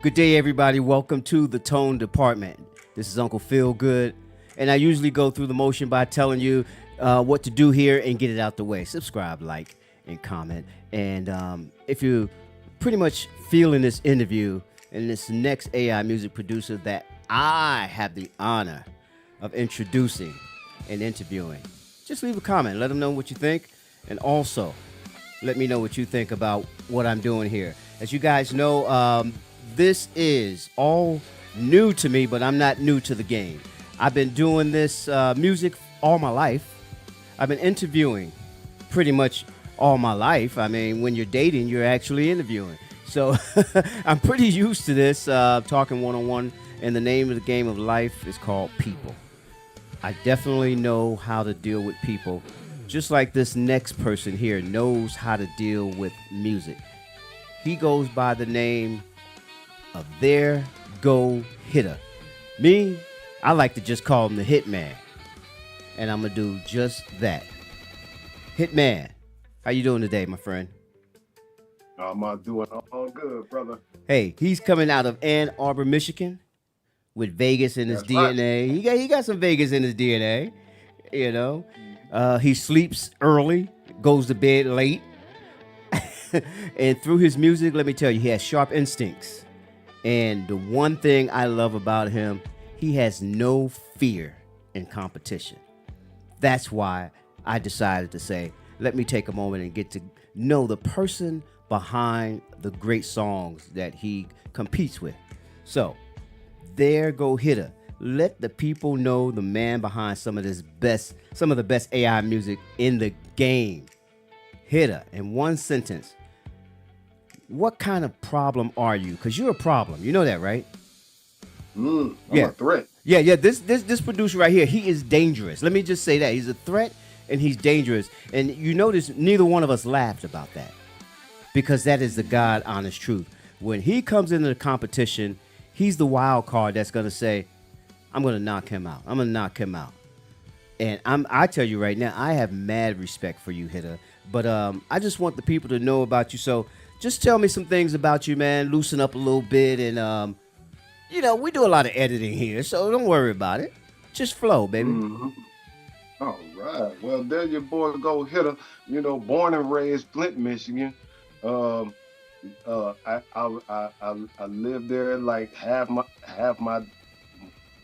Good day, everybody. Welcome to the Tone Department. This is Uncle Phil Good, and I usually go through the motion by telling you what to do here and get it out the way. Subscribe, like, and comment. And if you pretty much feeling this interview and this next AI music producer that I have the honor of introducing and interviewing, just leave a comment. Let them know what you think, and also let me know what you think about what I'm doing here. As you guys know, this is all new to me, but I'm not new to the game. I've been doing this music all my life. I've been interviewing pretty much all my life. I mean, when you're dating, you're actually interviewing. So I'm pretty used to this, talking one-on-one, and the name of the game of life is called people. I definitely know how to deal with people, just like this next person here knows how to deal with music. He goes by the name of There Go Hitter. Me, I like to just call him the Hitman. And I'm going to do just that. Hitman, how you doing today, my friend? I'm doing all good, brother. Hey, he's coming out of Ann Arbor, Michigan, with Vegas in his That's right. DNA. He got some Vegas in his DNA, you know. He sleeps early, goes to bed late. And through his music, let me tell you, he has sharp instincts. And the one thing I love about him, he has no fear in competition. That's why I decided to say, let me take a moment and get to know the person behind the great songs that he competes with. So, There Go Hitter. Let the people know the man behind some of the best AI music in the game. Hitter, in one sentence, what kind of problem are you? Because you're a problem. You know that, right? I'm Yeah. a threat. Yeah. This producer right here, he is dangerous. Let me just say that. He's a threat and he's dangerous. And you notice neither one of us laughed about that. Because that is the God honest truth. When he comes into the competition, he's the wild card that's gonna say, I'm gonna knock him out. I'm gonna knock him out. And I tell you right now, I have mad respect for you, Hitter. But I just want the people to know about you. So just tell me some things about you, man. Loosen up a little bit. And, we do a lot of editing here, so don't worry about it. Just flow, baby. hmm All right. Well, there your boy go hitter. Born and raised Flint, Michigan. Um, I lived there like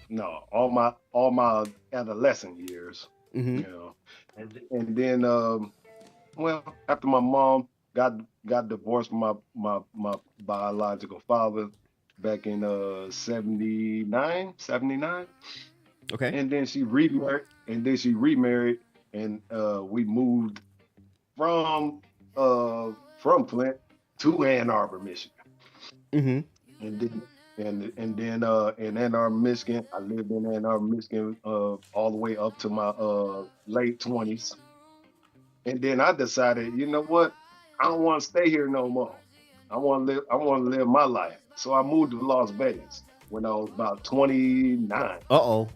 no, all my adolescent years. Mm-hmm. You know, and then well, after my mom got divorced from my biological father back in 79, Okay. and then she remarried, and we moved from from Flint to Ann Arbor, Michigan. Mm-hmm. And then in Ann Arbor, Michigan, I lived in Ann Arbor, Michigan all the way up to my late 20s. And then I decided, you know what? I don't want to stay here no more. I want to live my life. So I moved to Las Vegas when I was about 29. Uh-oh.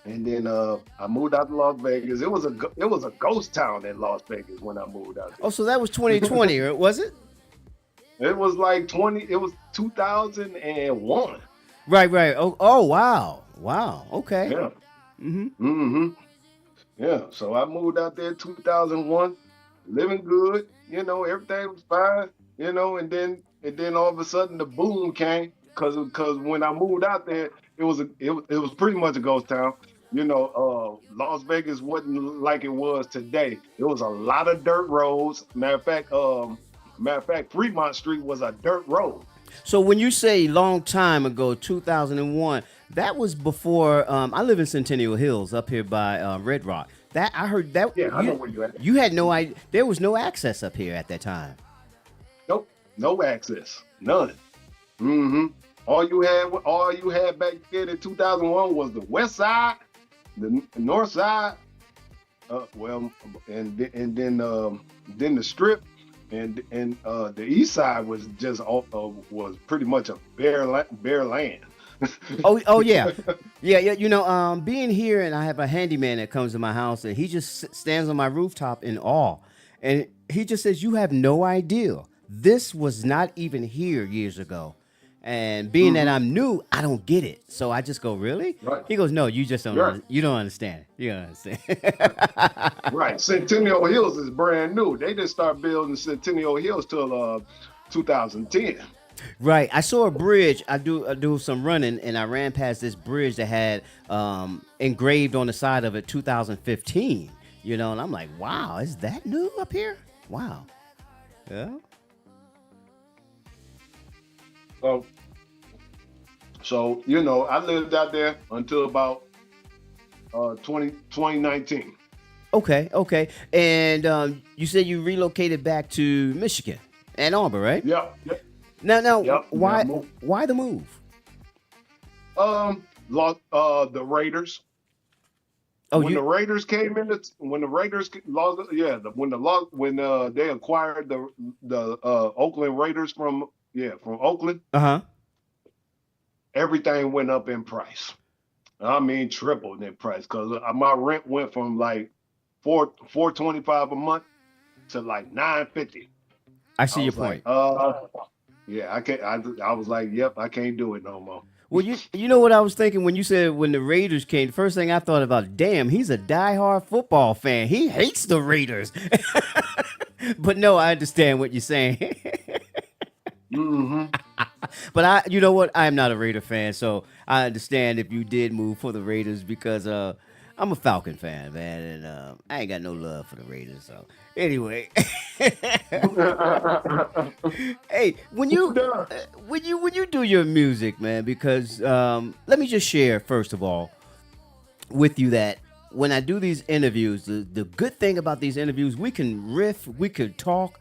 And then I moved out to Las Vegas. It was a ghost town in Las Vegas when I moved out Oh, so that was 2020, was it? there. It was 2001. Right. Oh, wow. Wow. Okay. Yeah. Mm-hmm. hmm Yeah. So I moved out there 2001, living good, everything was fine, and then all of a sudden the boom came because when I moved out there, it was pretty much a ghost town. Las Vegas wasn't like it was today. It was a lot of dirt roads. Matter of fact, Fremont Street was a dirt road. So when you say long time ago, 2001, that was before. I live in Centennial Hills, up here by Red Rock. That I heard that Yeah, I know where you at. you had no idea. There was no access up here at that time. Nope, no access, none. hmm all you had back then in 2001 was the west side, the north side, well, and then the strip, and the east side was just was pretty much a bare land. Oh yeah. Being here and I have a handyman that comes to my house and he just stands on my rooftop in awe, and he just says, "You have no idea this was not even here years ago. And being that Hmm. I'm new, I don't get it. So I just go, really? Right. He goes, no, you just don't. Right. You don't understand. You don't understand. Right. Centennial Hills is brand new. They didn't start building Centennial Hills till 2010. Right. I saw a bridge. I do some running, and I ran past this bridge that had engraved on the side of it 2015. And I'm like, wow, is that new up here? Wow. Yeah. So, so I lived out there until about 2019. Okay. Okay. And you said you relocated back to Michigan, Ann Arbor, right? Yep. Yep. Now, Yep. Yeah. why the move? Lost the Raiders. Oh, When the you. Raiders came in, when the Raiders lost, yeah, when they acquired the Oakland Raiders from Oakland, Uh huh. everything went up in price. I mean, tripled in price because my rent went from like 425 a month to like 950. I I see your was like, point. yeah, I can't. I was like, yep, I can't do it no more. Well, you know what I was thinking when you said when the Raiders came. The first thing I thought about, damn, he's a diehard football fan. He hates the Raiders. But no, I understand what you're saying. Hmm. But you know what? I am not a Raider fan, so I understand if you did move for the Raiders because I'm a Falcon fan, man, and I ain't got no love for the Raiders. So anyway, hey, when you do your music, man, because let me just share first of all with you that when I do these interviews, the good thing about these interviews, we can riff, we could talk,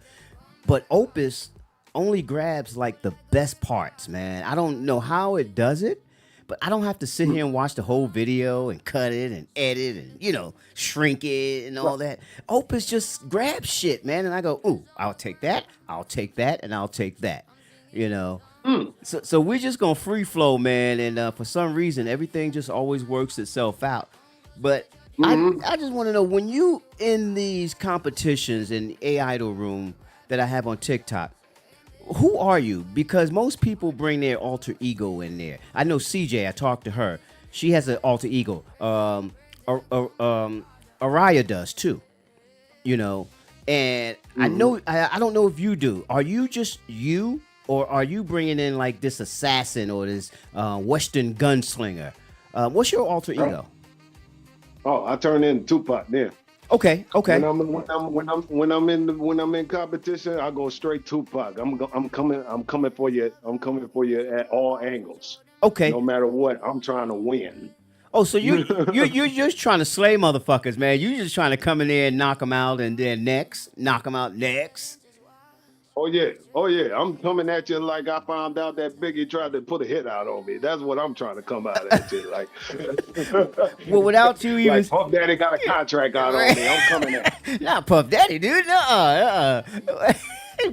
but Opus only grabs like the best parts, man. I don't know how it does it, but I don't have to sit here and watch the whole video and cut it and edit and shrink it and all that. Opus just grabs shit, man, and I go, ooh, I'll take that, and I'll take that. You know. Mm. So we're just gonna free flow, man, and for some reason everything just always works itself out. But Hmm. I just want to know when you in these competitions in A.I.D.O.L room that I have on TikTok, who are you? Because most people bring their alter ego in there. I know CJ. I talked to her. She has an alter ego. Araya does too. You know, and I Hmm. know I don't know if you do. Are you just you, or are you bringing in like this assassin or this Western gunslinger? What's your alter Oh, ego? oh, I turned into Tupac then. Okay, When okay. I'm in competition, I go straight Tupac. I'm coming for you. I'm coming for you at all angles. Okay. No matter what, I'm trying to win. Oh, so you're just trying to slay motherfuckers, man. You just trying to come in there and knock them out, and then next, knock them out next. Oh yeah, oh yeah. I'm coming at you like I found out that Biggie tried to put a hit out on me. That's what I'm trying to come out at you like. Well, without you even Like Puff Daddy got a contract out on me. I'm coming at not Puff Daddy, dude.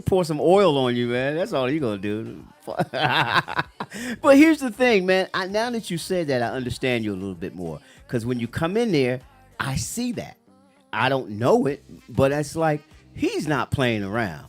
Pour some oil on you, man. That's all you gonna do. But here's the thing, man. Now that you said that, I understand you a little bit more. Because when you come in there, I see that. I don't know it, but it's like he's not playing around.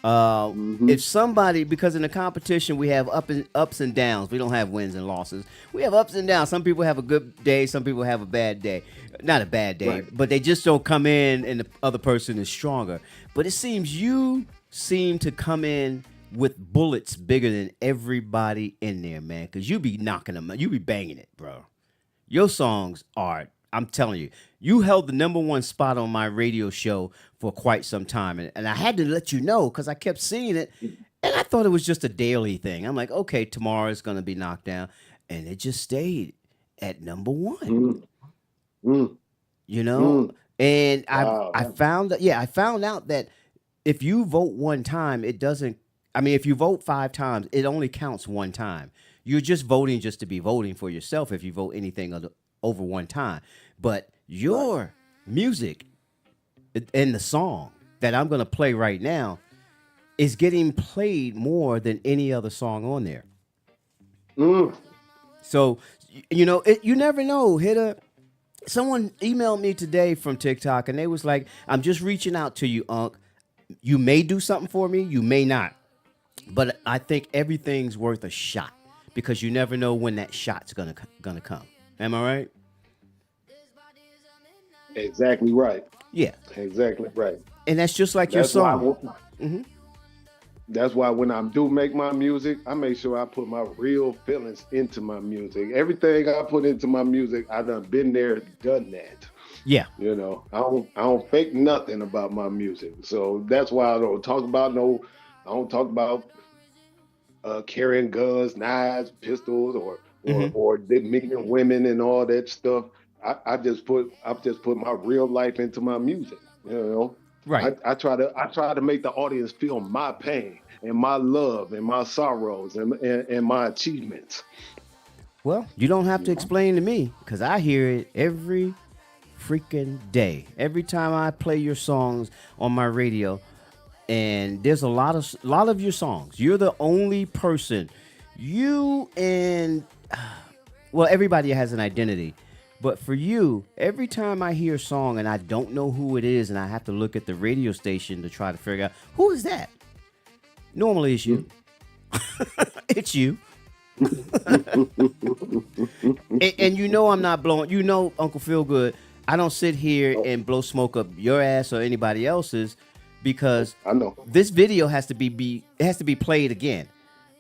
you. Hmm. If somebody, because in the competition we have ups and downs, we don't have wins and losses. We have ups and downs. Some people have a good day, some people have a bad day. Not a bad day, Right. but they just don't come in, and the other person is stronger. But it seems you seem to come in with bullets bigger than everybody in there, man. Because you be knocking them, you be banging it, bro. Your songs are, I'm telling you, you held the number one spot on my radio show for quite some time. And I had to let you know because I kept seeing it and I thought it was just a daily thing. I'm like, okay, tomorrow it's going to be knocked down. And it just stayed at number one, Mm, mm, you know? mm. And Wow. I found that, yeah, I found out that if you vote one time, it doesn't, I mean, if you vote five times, it only counts one time. You're just voting just to be voting for yourself if you vote anything over one time. But Right. your music and the song that I'm going to play right now is getting played more than any other song on there. Mm, So, you never know. Someone emailed me today from TikTok and they was like, I'm just reaching out to you, Unc. You may do something for me, you may not. But I think everything's worth a shot because you never know when that shot's gonna come. Am I right? Exactly right. Yeah. Exactly right. And that's just like your That's why. song. That's why when I do make my music, I make sure I put my real feelings into my music. Everything I put into my music, I done been there, done that. Yeah. I don't fake nothing about my music. So that's why I don't talk about no. I don't talk about carrying guns, knives, pistols, or demeaning women and all that stuff. I just put my real life into my music. Right. I try to make the audience feel my pain and my love and my sorrows and my achievements. Well, you don't have to explain to me because I hear it every freaking day. Every time I play your songs on my radio, and there's a lot of your songs. You're the only person. You and well, everybody has an identity. But for you, every time I hear a song and I don't know who it is and I have to look at the radio station to try to figure out who is that? Normally it's you. It's you. And you know I'm not blowing. You know, Uncle Feelgood, I don't sit here Oh, and blow smoke up your ass or anybody else's because I know. this video has to be it has to be played again,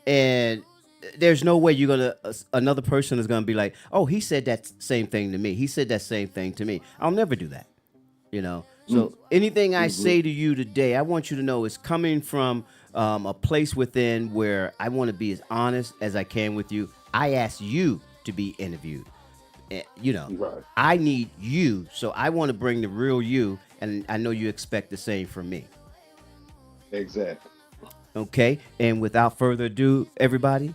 and there's no way you're gonna another person is gonna be like, oh, he said that same thing to me. He said that same thing to me. I'll never do that. You know. Mm, So anything I mhm. say to you today, I want you to know is coming from a place within where I want to be as honest as I can with you. I asked you to be interviewed. You know, Right. I need you, so I want to bring the real you, and I know you expect the same from me. Exactly. Okay, and without further ado, everybody,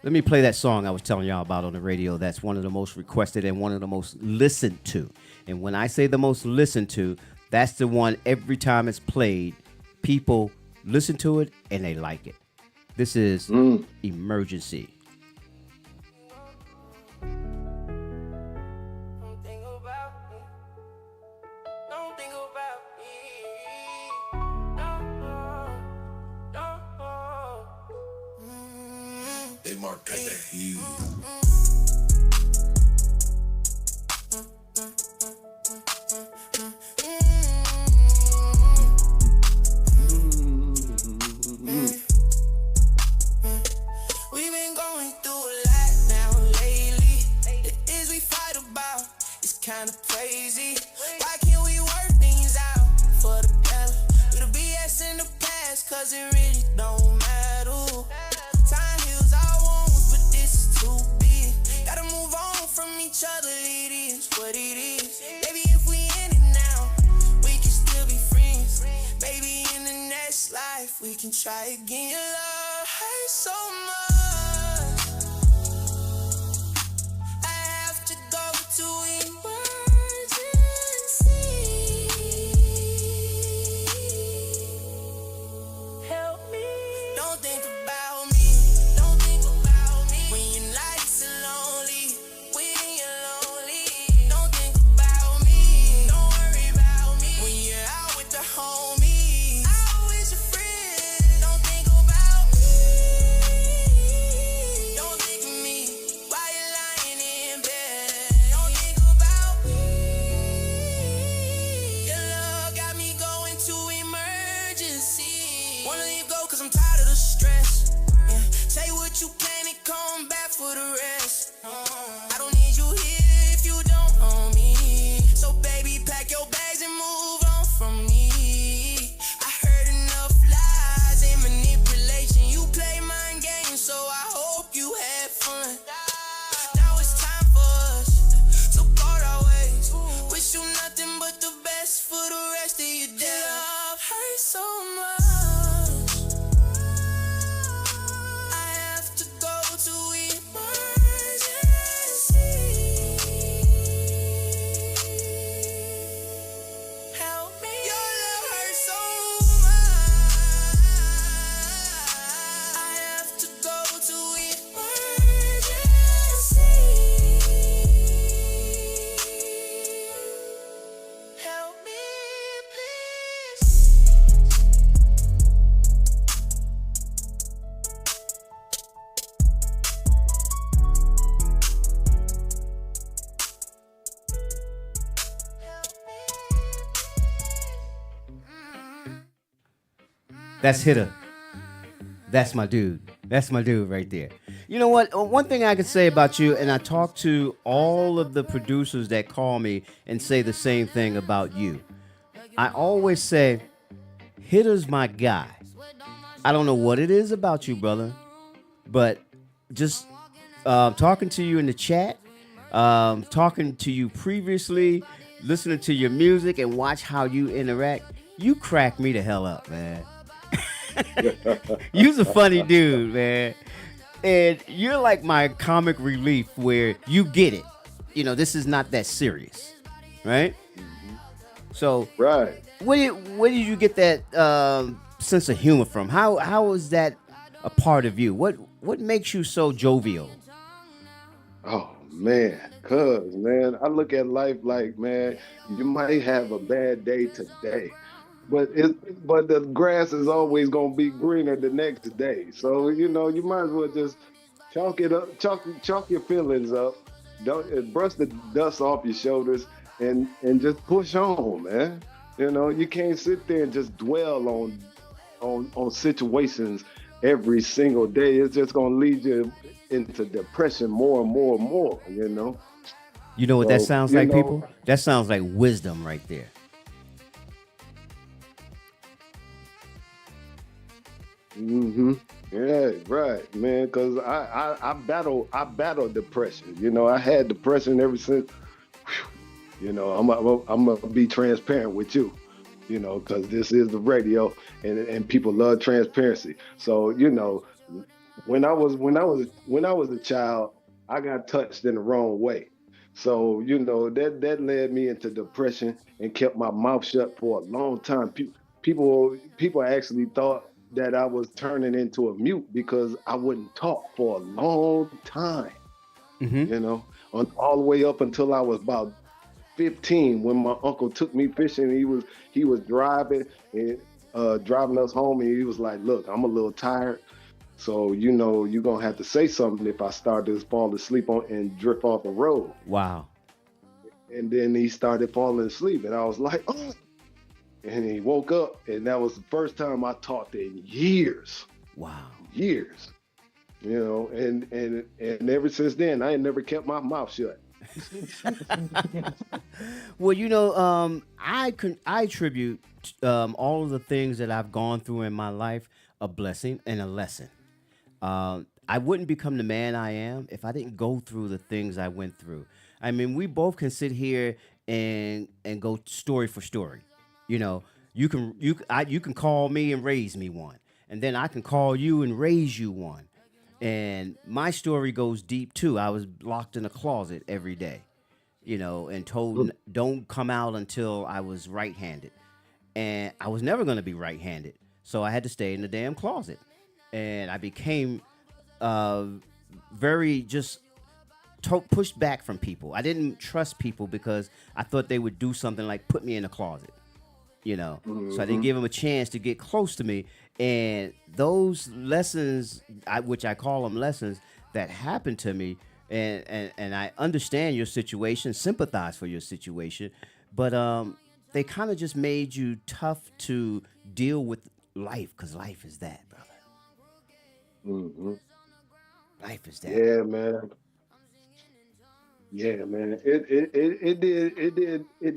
let me play that song I was telling y'all about on the radio. That's one of the most requested and one of the most listened to. And when I say the most listened to, that's the one every time it's played, people listen to it and they like it. This is Mm. Emergency. Don't think about me. Don't think about me. No. They mark that huge. Mm. We've been going through a lot now lately. The is we fight about is kinda crazy. Why can't we work things out for the better? We the BS in the past, cause it really don't matter. Time heals our wounds, but this is too big. Gotta move on from each other, it is what it is. Maybe if we end it now, we can still be friends. Maybe in the next life, we can try again. Your love hurts so much, I have to go to emergency. Help me. Don't think about me. Don't think about me. When your nights are lonely, when you're lonely. Don't think about me. Don't worry about me. When you're out with the homies, out with your friends. Don't think about me. That's Hitter. That's my dude. That's my dude right there. You know what? One thing I can say about you, and I talk to all of the producers that call me and say the same thing about you. I always say, Hitter's my guy. I don't know what it is about you, brother, but just talking to you in the chat, talking to you previously, listening to your music, and watch how you interact, you crack me the hell up, man. You's a funny dude, man. And you're like my comic relief where you get it. You know, this is not that serious, right? Mhm. So, Right. where did you get that sense of humor from? How is that a part of you? What makes you so jovial? Oh man, cuz man, I look at life like, man, you might have a bad day today, but the grass is always gonna be greener the next day. So, you might as well just chalk it up, chalk your feelings up, don't brush the dust off your shoulders and just push on, man. You can't sit there and just dwell on situations every single day. It's just gonna lead you into depression more and more and more. You know what that So, sounds like, people? That sounds like wisdom right there. hmm yeah, right, man. Cause I battle depression. I had depression ever since. I'm gonna be transparent with you. Cause this is the radio, and people love transparency. So, when I was a child, I got touched in the wrong way. So, that led me into depression and kept my mouth shut for a long time. People actually thought that I was turning into a mute because I wouldn't talk for a long time, Mm-hmm. all the way up until I was about 15 when my uncle took me fishing. He was driving and driving us home, and he was like, "Look, I'm a little tired. So, you're gonna have to say something if I start to fall asleep on and drift off the road." Wow. And then he started falling asleep, and I was like, "Oh!" And he woke up, and that was the first time I talked in years, Wow. years. And ever since then, I ain't never kept my mouth shut. Well, I attribute all of the things that I've gone through in my life a blessing and a lesson. I wouldn't become the man I am if I didn't go through the things I went through. I mean, we both can sit here and go story for story. You know, you can call me and raise me one, and then I can call you and raise you one. And my story goes deep too. I was locked in a closet every day, and told don't come out until I was right-handed, and I was never going to be right-handed, so I had to stay in the damn closet, and I became uh, very just pushed back from people. I didn't trust people because I thought they would do something like put me in a closet, so I didn't hmm give them a chance to get close to me. And those lessons, which I call them lessons, that happened to me, and I understand your situation, sympathize for your situation, but they kind of just made you tough to deal with life, because life is that, brother. hmm Life is that. Yeah, man. Yeah, man. It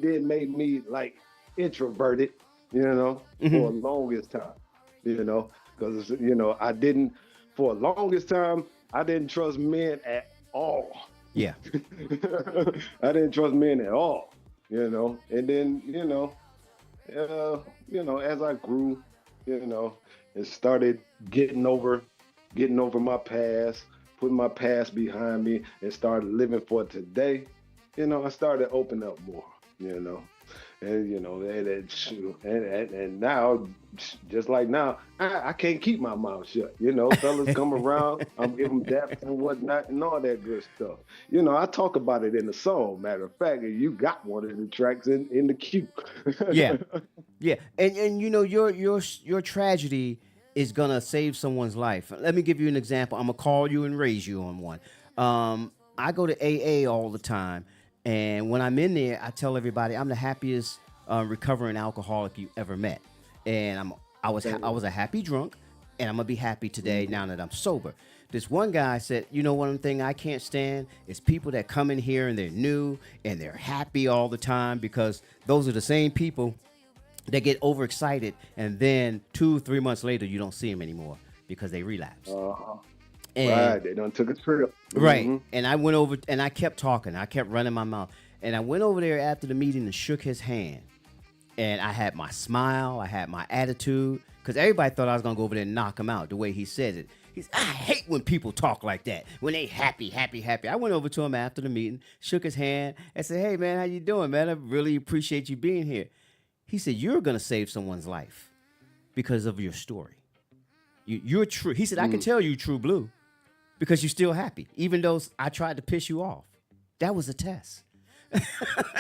did make me like introverted, for Hmm. a longest time, because I didn't for a longest time I didn't trust men at all. Yeah. I didn't trust men at all, and then as I grew, you know, and started getting over, getting over my past, putting my past behind me, and started living for today. I started opening up more. You know, and now, just like now, I can't keep my mouth shut. Fellas come around, I'm giving them daps and whatnot and all that good stuff. I talk about it in the song. Matter of fact, you got one of the tracks in the queue. Yeah. Yeah, and your tragedy is gonna save someone's life. Let me give you an example. I'm gonna call you and raise you on one. I go to AA all the time, and when I'm in there, I tell everybody I'm the happiest recovering alcoholic you ever met, and I was a happy drunk, and I'm gonna be happy today now that I'm sober. This one guy said, you know, one thing I can't stand is people that come in here and they're new and they're happy all the time, because those are the same people that get overexcited, and then 2 3 months later you don't see them anymore because they relapse. Uh-huh. And Right. They done took a trip. right, Mm-hmm. and I went over and I kept talking. I kept running my mouth, and I went over there after the meeting and shook his hand. And I had my smile, I had my attitude, because everybody thought I was gonna go over there and knock him out the way he said it. I hate when people talk like that, when they happy, happy, happy. I went over to him after the meeting, shook his hand, and said, "Hey man, how you doing, man? I really appreciate you being here." He said, "You're gonna save someone's life because of your story. You're true." He said, "I can tell you true blue because you're still happy, even though I tried to piss you off. That was a test."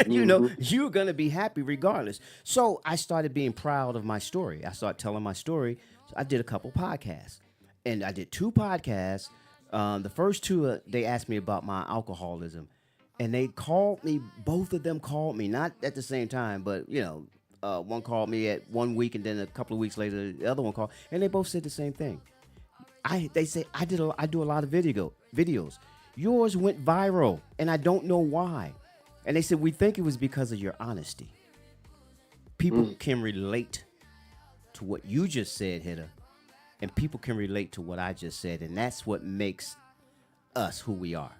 You know, you're going to be happy regardless. So I started being proud of my story. I started telling my story. So I did a couple podcasts, and I did 2 podcasts. The first two, they asked me about my alcoholism, and they called me. Both of them called me, not at the same time, but you know, one called me at 1 week, and then a couple of weeks later, the other one called, and they both said the same thing. They say I do a lot of videos. Yours went viral, and I don't know why. And they said, we think it was because of your honesty. People can relate to what you just said, Hitter, and people can relate to what I just said, and that's what makes us who we are.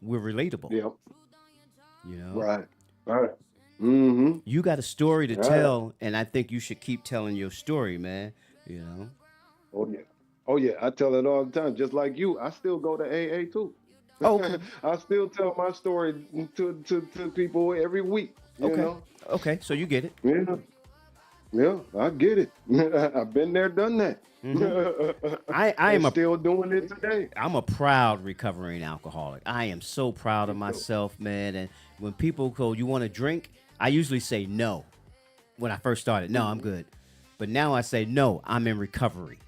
We're relatable, Yep. you know? Right. Right. Mm-hmm. You got a story to Yeah. tell, and I think you should keep telling your story, man, you know? Oh yeah. Oh yeah. I tell it all the time. Just like you, I still go to AA too. Oh, okay. I still tell my story to people every week. You Okay. know? Okay, so you get it. Yeah. Yeah, I get it. I've been there, done that. I And am a still doing it today. I'm a proud recovering alcoholic. I am so proud of Me too. myself, man. And when people go, "You want to drink?" I usually say no. When I first started, no, I'm good. But now I say no, I'm in recovery.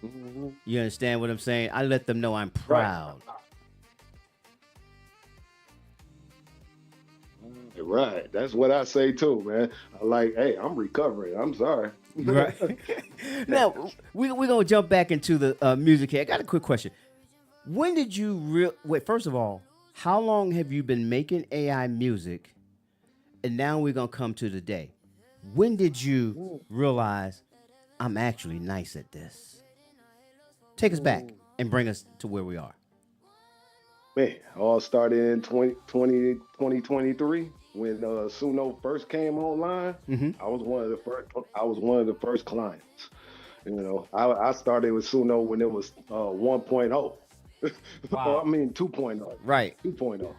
Mhm. You understand what I'm saying? I let them know I'm Right. proud. Right. That's what I say too, man. I like, hey, I'm recovering. I'm sorry. Right. Now we're gonna jump back into the music here. I got a quick question. When did you wait? First of all, how long have you been making AI music? And now we're gonna come to the day. When did you realize I'm actually nice at this? Take us back and bring us to where we are. Man, all started in 2023 when Suno first came online. Mm-hmm. I was one of the first. I was one of the first clients. You know, I started with Suno when it was 1.0. Wow. I mean 2.0. Right. 2.0.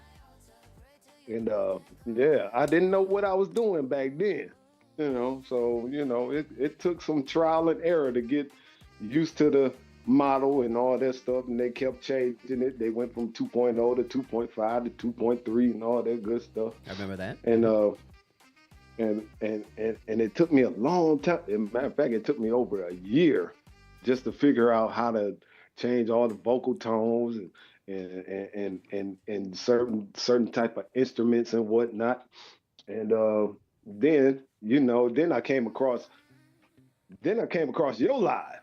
And yeah, I didn't know what I was doing back then. You know, so you know, it took some trial and error to get used to the model and all that stuff, and they kept changing it. They went from 2.0 to 2.5 to 2.3 and all that good stuff. I remember that. And and it took me a long time. As a matter of fact, it took me over a year just to figure out how to change all the vocal tones and certain type of instruments and whatnot. And then you know, then I came across your live,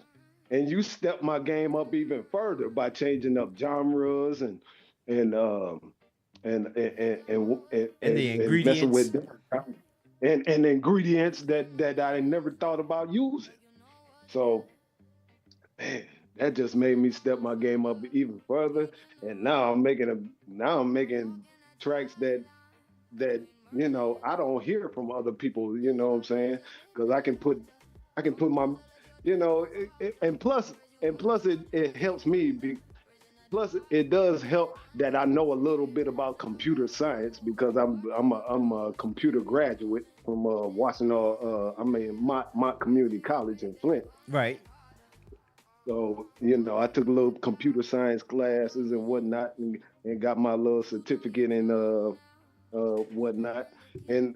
and you stepped my game up even further by changing up genres and um And the and messing ingredients. with different and ingredients that I never thought about using. So man, that just made me step my game up even further. And now I'm making tracks that you know I don't hear from other people. You know what I'm saying? Because I can put my you know and plus it helps me plus it does help that I know a little bit about computer science because I'm a computer graduate from Washington Mott Community College in Flint. Right. So, you know, I took a little computer science classes and whatnot and got my little certificate and whatnot. And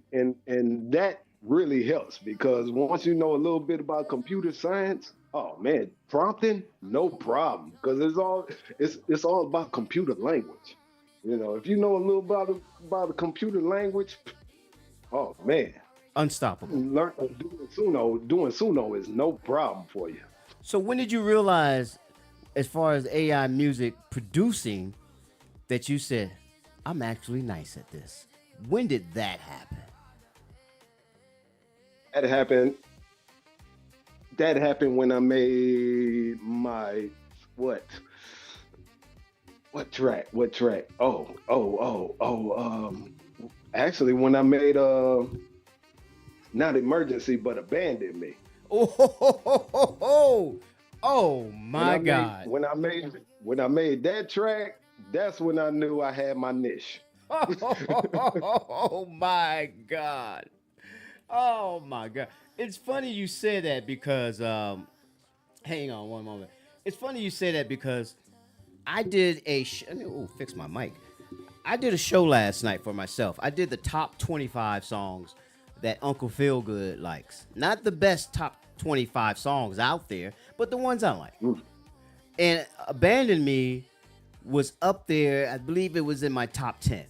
that really helps because once you know a little bit about computer science, oh man, prompting, no problem. Because it's all about computer language. You know, if you know a little about the computer language, oh man, Unstoppable. Learn doing Suno is no problem for you. So when did you realize, as far as AI music producing, that you said, I'm actually nice at this? When did that happen? That happened. That happened when I made my what? What track? What track? Actually, when I made not emergency, but abandon me. Oh, ho, ho, ho, ho, ho. Oh When my I made God. when I made when I made that track, that's when I knew I had my niche. Oh my God. Oh my God. It's funny you say that because, hang on one moment. It's funny you say that because I did fix my mic. I did a show last night for myself. I did the top 25 songs that Uncle Feelgood likes. Not the best top 25 songs out there, but the ones I like. Mm, And Abandon Me was up there. I believe it was in my top 10.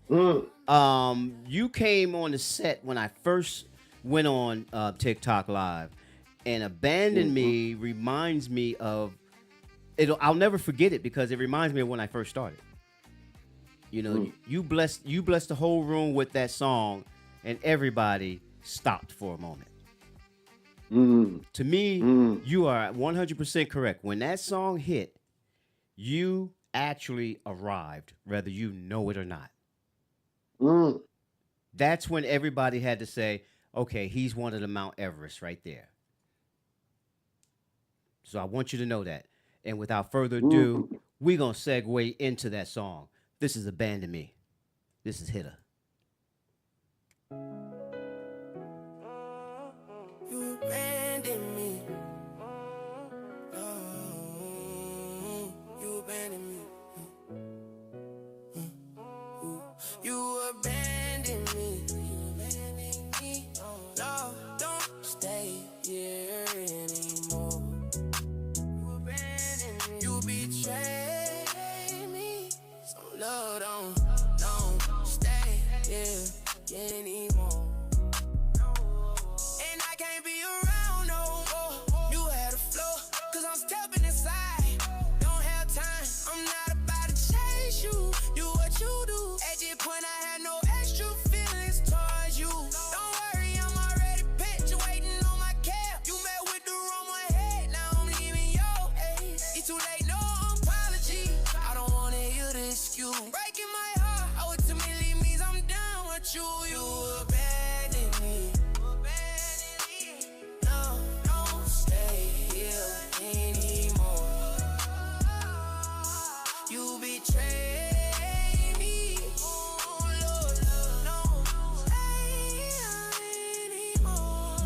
mm, You came on the set when I first went on TikTok Live, and Abandon mhm, Me reminds me of it. I'll never forget it because it reminds me of when I first started. You know, mm, you blessed the whole room with that song, and everybody stopped for a moment. mm, To me, mm, you are 100% correct. When that song hit, you actually arrived, whether you know it or not. mm. That's when everybody had to say, okay, he's one of the Mount Everest right there. So I want you to know that. And without further ado, Mm. we're going to segue into that song. This is Abandon Me. This is Hitter. You abandoned me. No, you abandoned me. You abandoned me. You abandoned me. No, don't stay here anymore. You abandoned me. You betrayed me. So love don't stay here anymore. And I can't be around no more. You had a flow, cause I'm stepping inside. Don't have time, I'm not about to chase you. Do what you do. At this point, I had no extra feelings towards you. Don't worry, I'm already picked. You waiting on my cab. You met with the wrong one head. Now I'm leaving your age. It's too late, no apology. I don't wanna hear the excuse. Breaking my heart, ultimately means I'm done with you. You abandoned me. No, don't stay here anymore. You betrayed me. Oh, Lord, no, stay here anymore.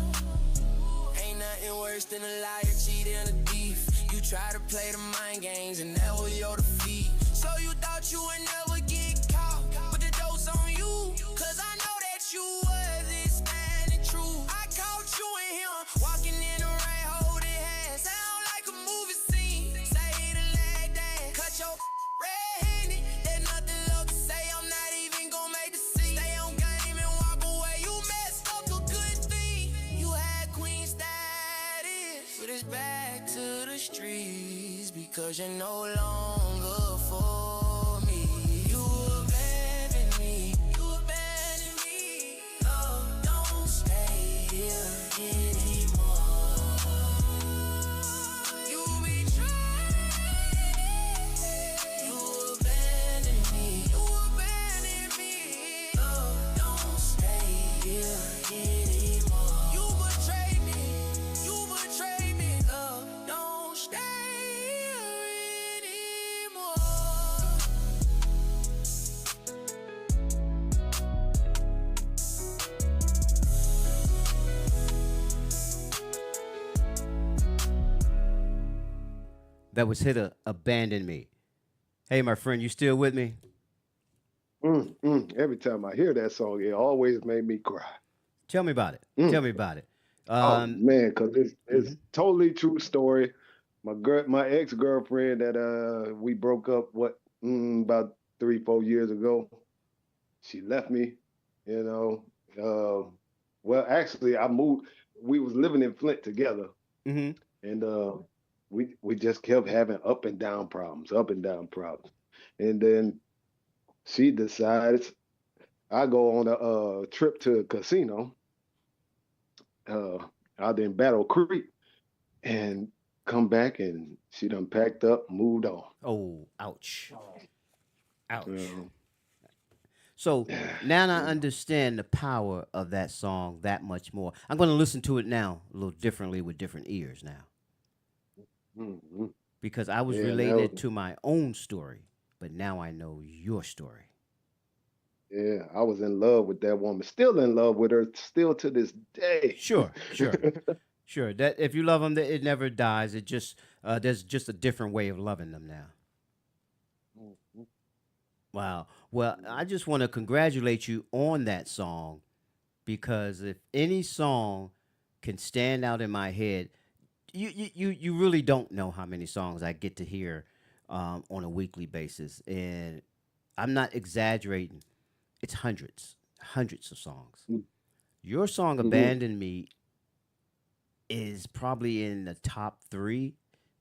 Ain't nothing worse than a liar, cheater, and a thief. You try to play the mind games and that was your defeat. So you thought you would never get caught, but the dope's on you. Cause I know that you wasn't standing true. I caught you and him walking in the rain, holding hands. Sound like a movie scene. Say the leg dance, cut your red-handed. There's nothing left to say. I'm not even gonna make the scene. Stay on game and walk away. You messed up a good thing. You had queen status, but it's back to the streets because you're no longer for me. You abandoned me. You abandoned me. No, don't stay here anymore. You betrayed. You abandoned me. You abandoned me. No, don't stay here anymore. You betrayed me. You betrayed me. No, don't stay here anymore. That was Hitter, Abandon Me. Hey, my friend, you still with me? Every time I hear that song, it always made me cry. Tell me about it. Tell Mm. me about it. Oh Um, man, cause it's mhm. totally true story. My ex girlfriend that we broke up about 3 4 years ago. She left me, you know. Uh, well, actually, I moved. We was living in Flint together, Mm-hmm. and we just kept having up and down problems, and then she decides I go on a trip to a casino uh, out in Battle Creek, and come back, and she done packed up, moved on. Oh, ouch. Ouch. Um, So now I you know. understand the power of that song that much more. I'm going to listen to it now a little differently with different ears now Mhm. because I was Yeah, that relating it was to my own story, but now I know your story. yeah. I was in love with that woman. Still in love with her. Still to this day. Sure, sure, sure. That if you love them, that it never dies. It just there's just a different way of loving them now. Mhm. Wow. Well, I just want to congratulate you on that song because if any song can stand out in my head, you really don't know how many songs I get to hear on a weekly basis, and I'm not exaggerating. It's hundreds, hundreds of songs. Your song Mhm. "Abandon Me" is probably in the top three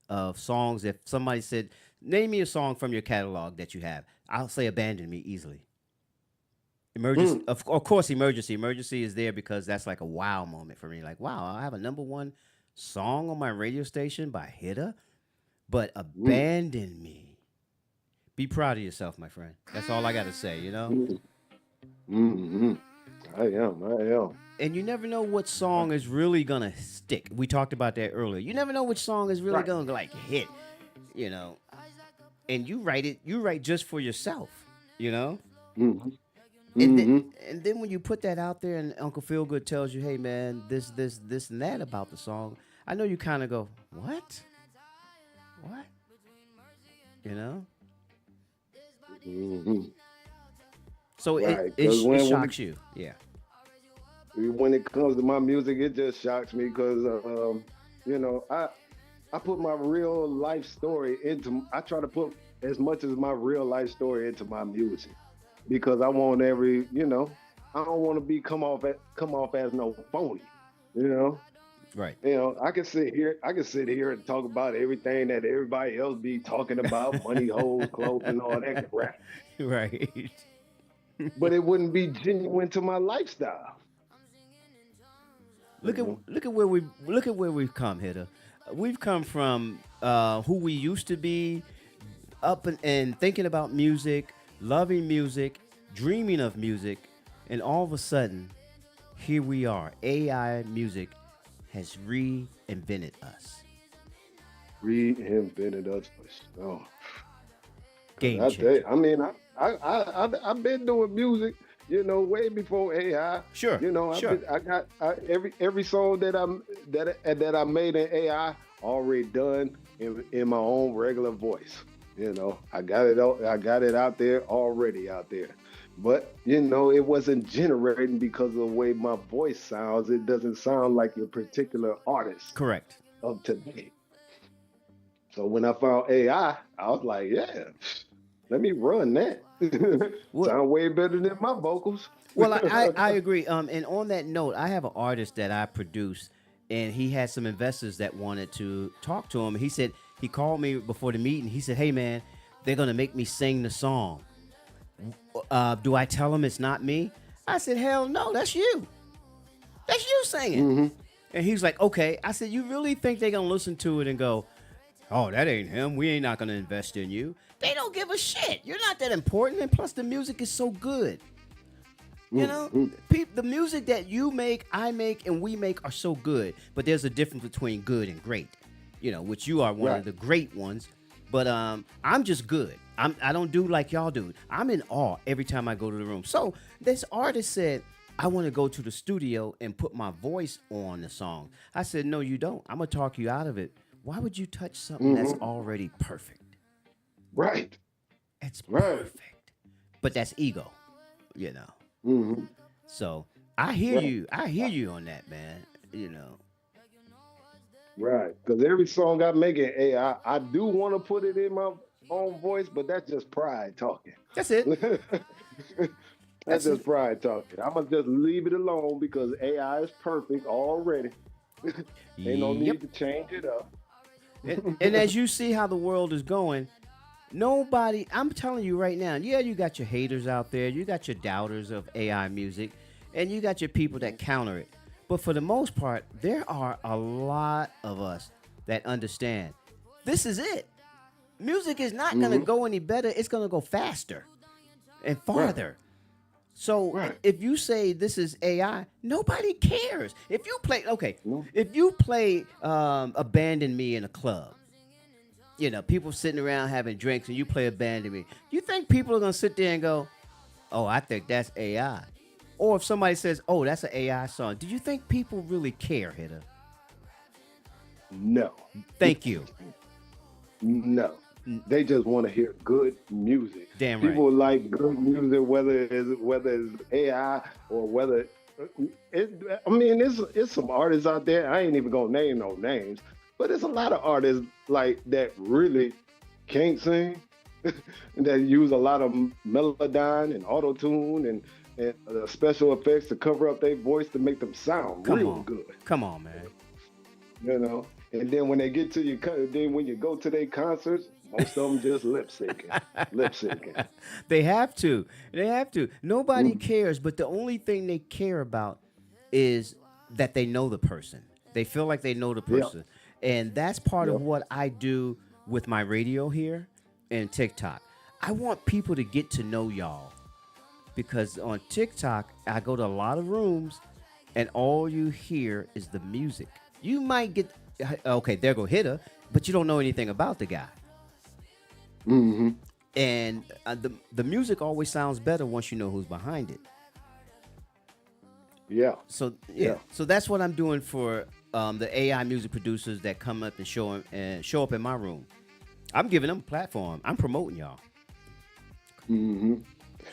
of songs. If somebody said, "Name me a song from your catalog that you have," I'll say "Abandon Me" easily. Emergency, Mhm. of course, emergency. Emergency is there because that's like a wow moment for me. Like, wow, I have a number one song on my radio station by Hitta, but Mhm. abandon me. Be proud of yourself, my friend. That's all I got to say, you know? Mhm. Mhm. I am. I am. And you never know what song is really going to stick. We talked about that earlier. You never know which song is really Right. going to like hit, you know? And you write just for yourself, you know? Mhm. and th- Mhm. and then when you put that out there and Uncle Feelgood tells you, "Hey man, this and that about the song," I know you kind of go, "What? What?" You know? Mhm. So Right. Because it shocks you. Yeah. when it comes to my music, it just shocks me because you know, I put my real life story into. I try to put as much as my real life story into my music because I want every. I don't want to be come off as no phony. You know. Right. I can sit here. I can sit here and talk about everything that everybody else be talking about, money, hoes, clothes, and all that crap. Right. But it wouldn't be genuine to my lifestyle. You know. Look at where we've come, Hitter. We've come from who we used to be, and thinking about music, loving music, dreaming of music, and all of a sudden, here we are. AI music has reinvented us. Reinvented us for sure. Cause Game I tell you, changer. I mean, I've been doing music, way before AI. Sure, sure. Every song that I made in AI already done in my own regular voice. I got it out there already out there. But it wasn't generating because of the way my voice sounds. It doesn't sound like a particular artist Correct. of today. So when I found I was like, yeah, let me run that. Well, Sound way better than my vocals. I agree. And on that note, I have an artist that I produce, and he had some investors that wanted to talk to him. He said he called me before the meeting. He said, "Hey man, they're gonna make me sing the song. Do I tell them it's not me?" I said, "Hell no, that's you. That's you singing." Hmm. And he's like, "Okay." I said, "You really think they're gonna listen to it and go, 'Oh, that ain't him. We ain't not gonna invest in you'?" They don't give a shit. You're not that important, and plus the music is so good. You know, Hmm. the music that you make, I make, and we make are so good. But there's a difference between good and great. Which you are one of Right. the great ones. But I'm just good. I don't do like y'all do. I'm in awe every time I go to the room. So this artist said, "I want to go to the studio and put my voice on the song." I said, "No, you don't. I'm gonna talk you out of it. Why would you touch something that's Hmm. already perfect? Right. It's Right. perfect." But that's ego, you know. Hmm. So I hear Right. you. I hear you on that, man. You know. Right. Because every song I make in AI, I do want to put it in my own voice, but that's just pride talking. That's it. That's That's just pride talking. I'm gonna just leave it alone because AI is perfect already. Ain't no yep. need to change it up. And as you see how the world is going, nobody, I'm telling you right now, yeah, you got your haters out there, you got your doubters of AI music, and you got your people that counter it. But for the most part, there are a lot of us that understand this is it. Music is not going to Hmm. go any better, it's going to go faster and Right, farther. So right. if you say this is AI, nobody cares. If you play, okay, No, if you play Abandon Me in a club, you know, people sitting around having drinks and you play Abandon Me, you think people are going to sit there and go, oh, I think that's AI? Or if somebody says, oh, that's an AI song, do you think people really care, Hitter? no, Thank you. no. They just want to hear good music. Damn right. People like good music, whether it's AI or whether it. I mean, it's some artists out there. I ain't even gonna name no names, but it's a lot of artists like that really can't sing, that use a lot of melodyne and auto tune and special effects to cover up their voice to make them sound Come real on. good. Come on, man. You know. And then when they get to you, then when you go to their concerts, most of them just lip syncing. They have to. They have to. Nobody Mm, cares, but the only thing they care about is that they know the person. They feel like they know the yeah, person. And that's part of yeah. what I do with my radio here and TikTok. I want people to get to know y'all because on TikTok, I go to a lot of rooms and all you hear is the music. You might get, okay, there go Hitter, but you don't know anything about the guy. Hmm. And the music always sounds better once you know who's behind it. Yeah, So yeah, yeah. so that's what I'm doing for the AI music producers that come up and show up in my room. I'm giving them a platform. I'm promoting y'all. Hmm.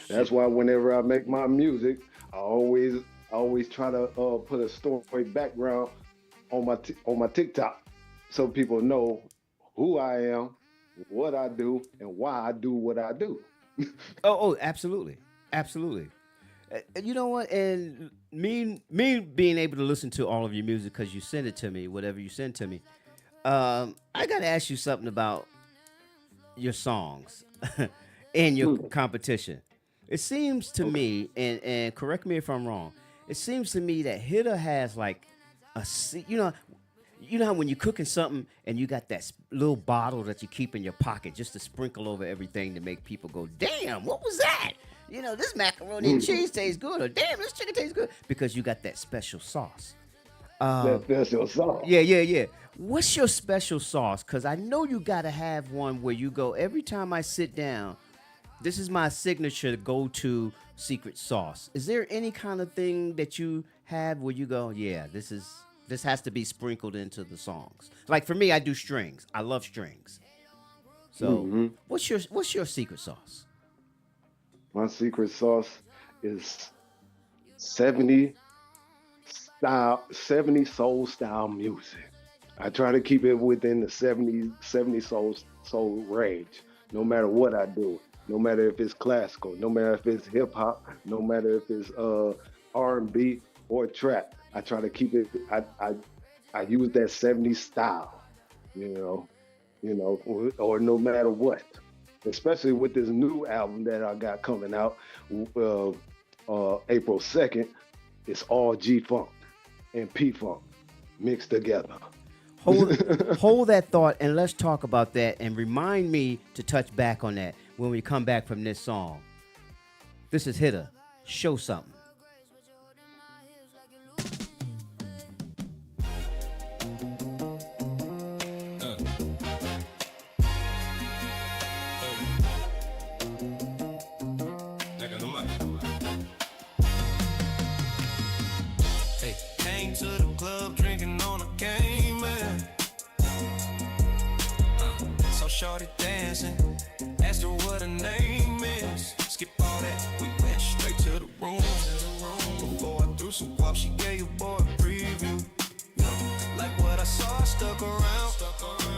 That's Shit. why whenever I make my music, I always try to put a story background on my TikTok so people know who I am, what I do, and why I do what I do. Oh, absolutely, absolutely. You know what? And me being able to listen to all of your music because you send it to me, whatever you send to me. I got to ask you something about your songs and your Hmm. competition. It seems to Okay. me, and correct me if I'm wrong. It seems to me that Hitter has like you know how when you're cooking something and you got that little bottle that you keep in your pocket just to sprinkle over everything to make people go, damn, what was that? You know, this macaroni and Hmm. cheese tastes good, or damn, this chicken tastes good because you got that special sauce. That's your song. Yeah, yeah, yeah. What's your special sauce? Because I know you got to have one where you go, every time I sit down, this is my signature go to secret sauce. Is there any kind of thing that you have where you go, yeah, this has to be sprinkled into the songs? Like for me, I do strings. I love strings. So, Hmm. what's your secret sauce? My secret sauce is 70 70 soul style music. I try to keep it within the 70 soul range, no matter what I do, no matter if it's classical, no matter if it's hip hop, no matter if it's R&B or trap. I try to keep it. I use that 70s style, you know, or no matter what. Especially with this new album that I got coming out, uh, April 2nd. It's all G Funk and P Funk mixed together. Hold hold that thought and let's talk about that and remind me to touch back on that when we come back from this song. This is Hitter. Show something. Hey, came to the club drinking on a game, man. So shorty dancing, asked her what her name is. Skip all that, we went straight to the room. Before I threw some guap, she gave your boy a preview. Like what I saw, I stuck around.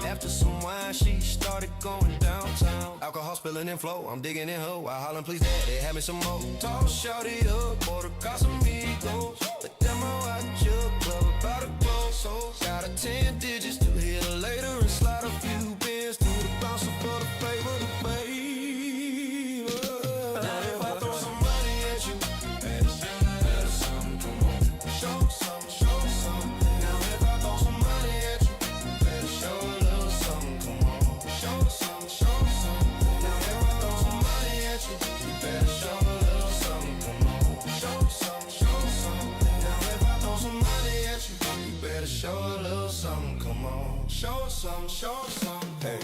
After some wine, she started going downtown. Alcohol spilling in flow, I'm digging in her while hollering, please daddy, have me some more. Tall shawty up, bought a Casamigos. But then my watch up, club about to close. So got a 10 digits to hit her later and slide a few bins to the bouncer for the flavor, the flavor. Now if I throw some money at you, better some, come on. Show some, show some. Now if I throw some money at you, better show a little something, come on. Show some, show some. Now if I throw some money at you, better show a little something, come on. Show some, show some. Now if I throw some money at you, better show a little something, come on. Show some, show some. Hey,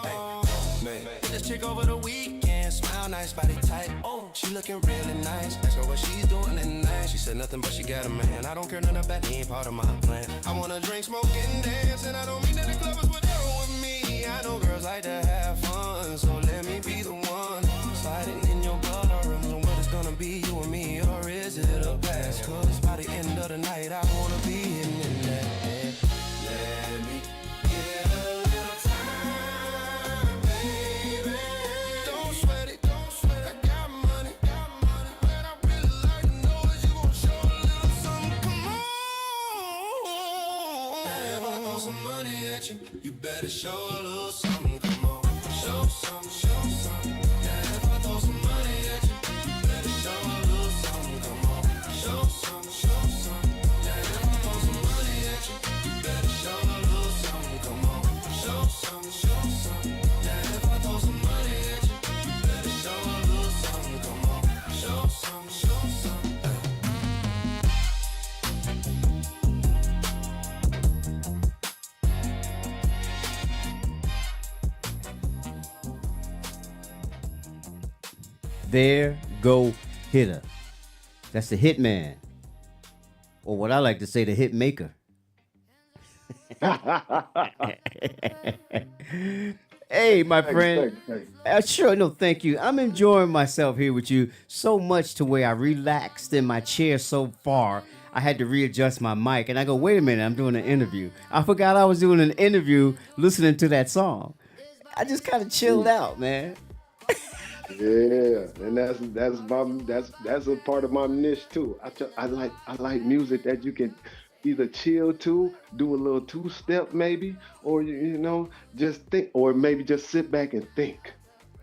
hey, man. This chick over the weekend, smile nice, body tight. Oh, she looking really nice. Ask her what she's doing tonight. She said nothing, but she got a man. I don't care nothing about he ain't part of my plan. I wanna drink, smoke, and dance, and I don't mean that the club is whatever with me. I know girls like to have fun, so let me be the one. Sliding in your blood, I remember what it's gonna be, you and me, or is it a past? Cause by the end of the night, I wanna be hitting in that bed. Let me get a little time, baby. Don't sweat it, don't sweat it. I got money, got money. What I really like to know is you gon' show a little something, come on. If I throw some money at you, you better show a little something, come on. Show some, show some. Yeah, if I throw some money at you, you better show a little something, come on. Show some, show some. Yeah, if I throw some money at you, you better show a little something, come on. Show some, show some. Yeah, if I throw some money at you, you better show a little something, come on. Show some, show some. There go hitter. That's the hit man. Or what I like to say, the hit maker. Hey, my friend. Sure, no, thank you. I'm enjoying myself here with you so much to where I relaxed in my chair so far. I had to readjust my mic, and I go, wait a minute, I'm doing an interview. I forgot I was doing an interview listening to that song. I just kind of chilled out, man. Yeah, and that's a part of my niche too. I like music that you can either chill to, do a little two-step maybe, or you know, just think, or maybe just sit back and think.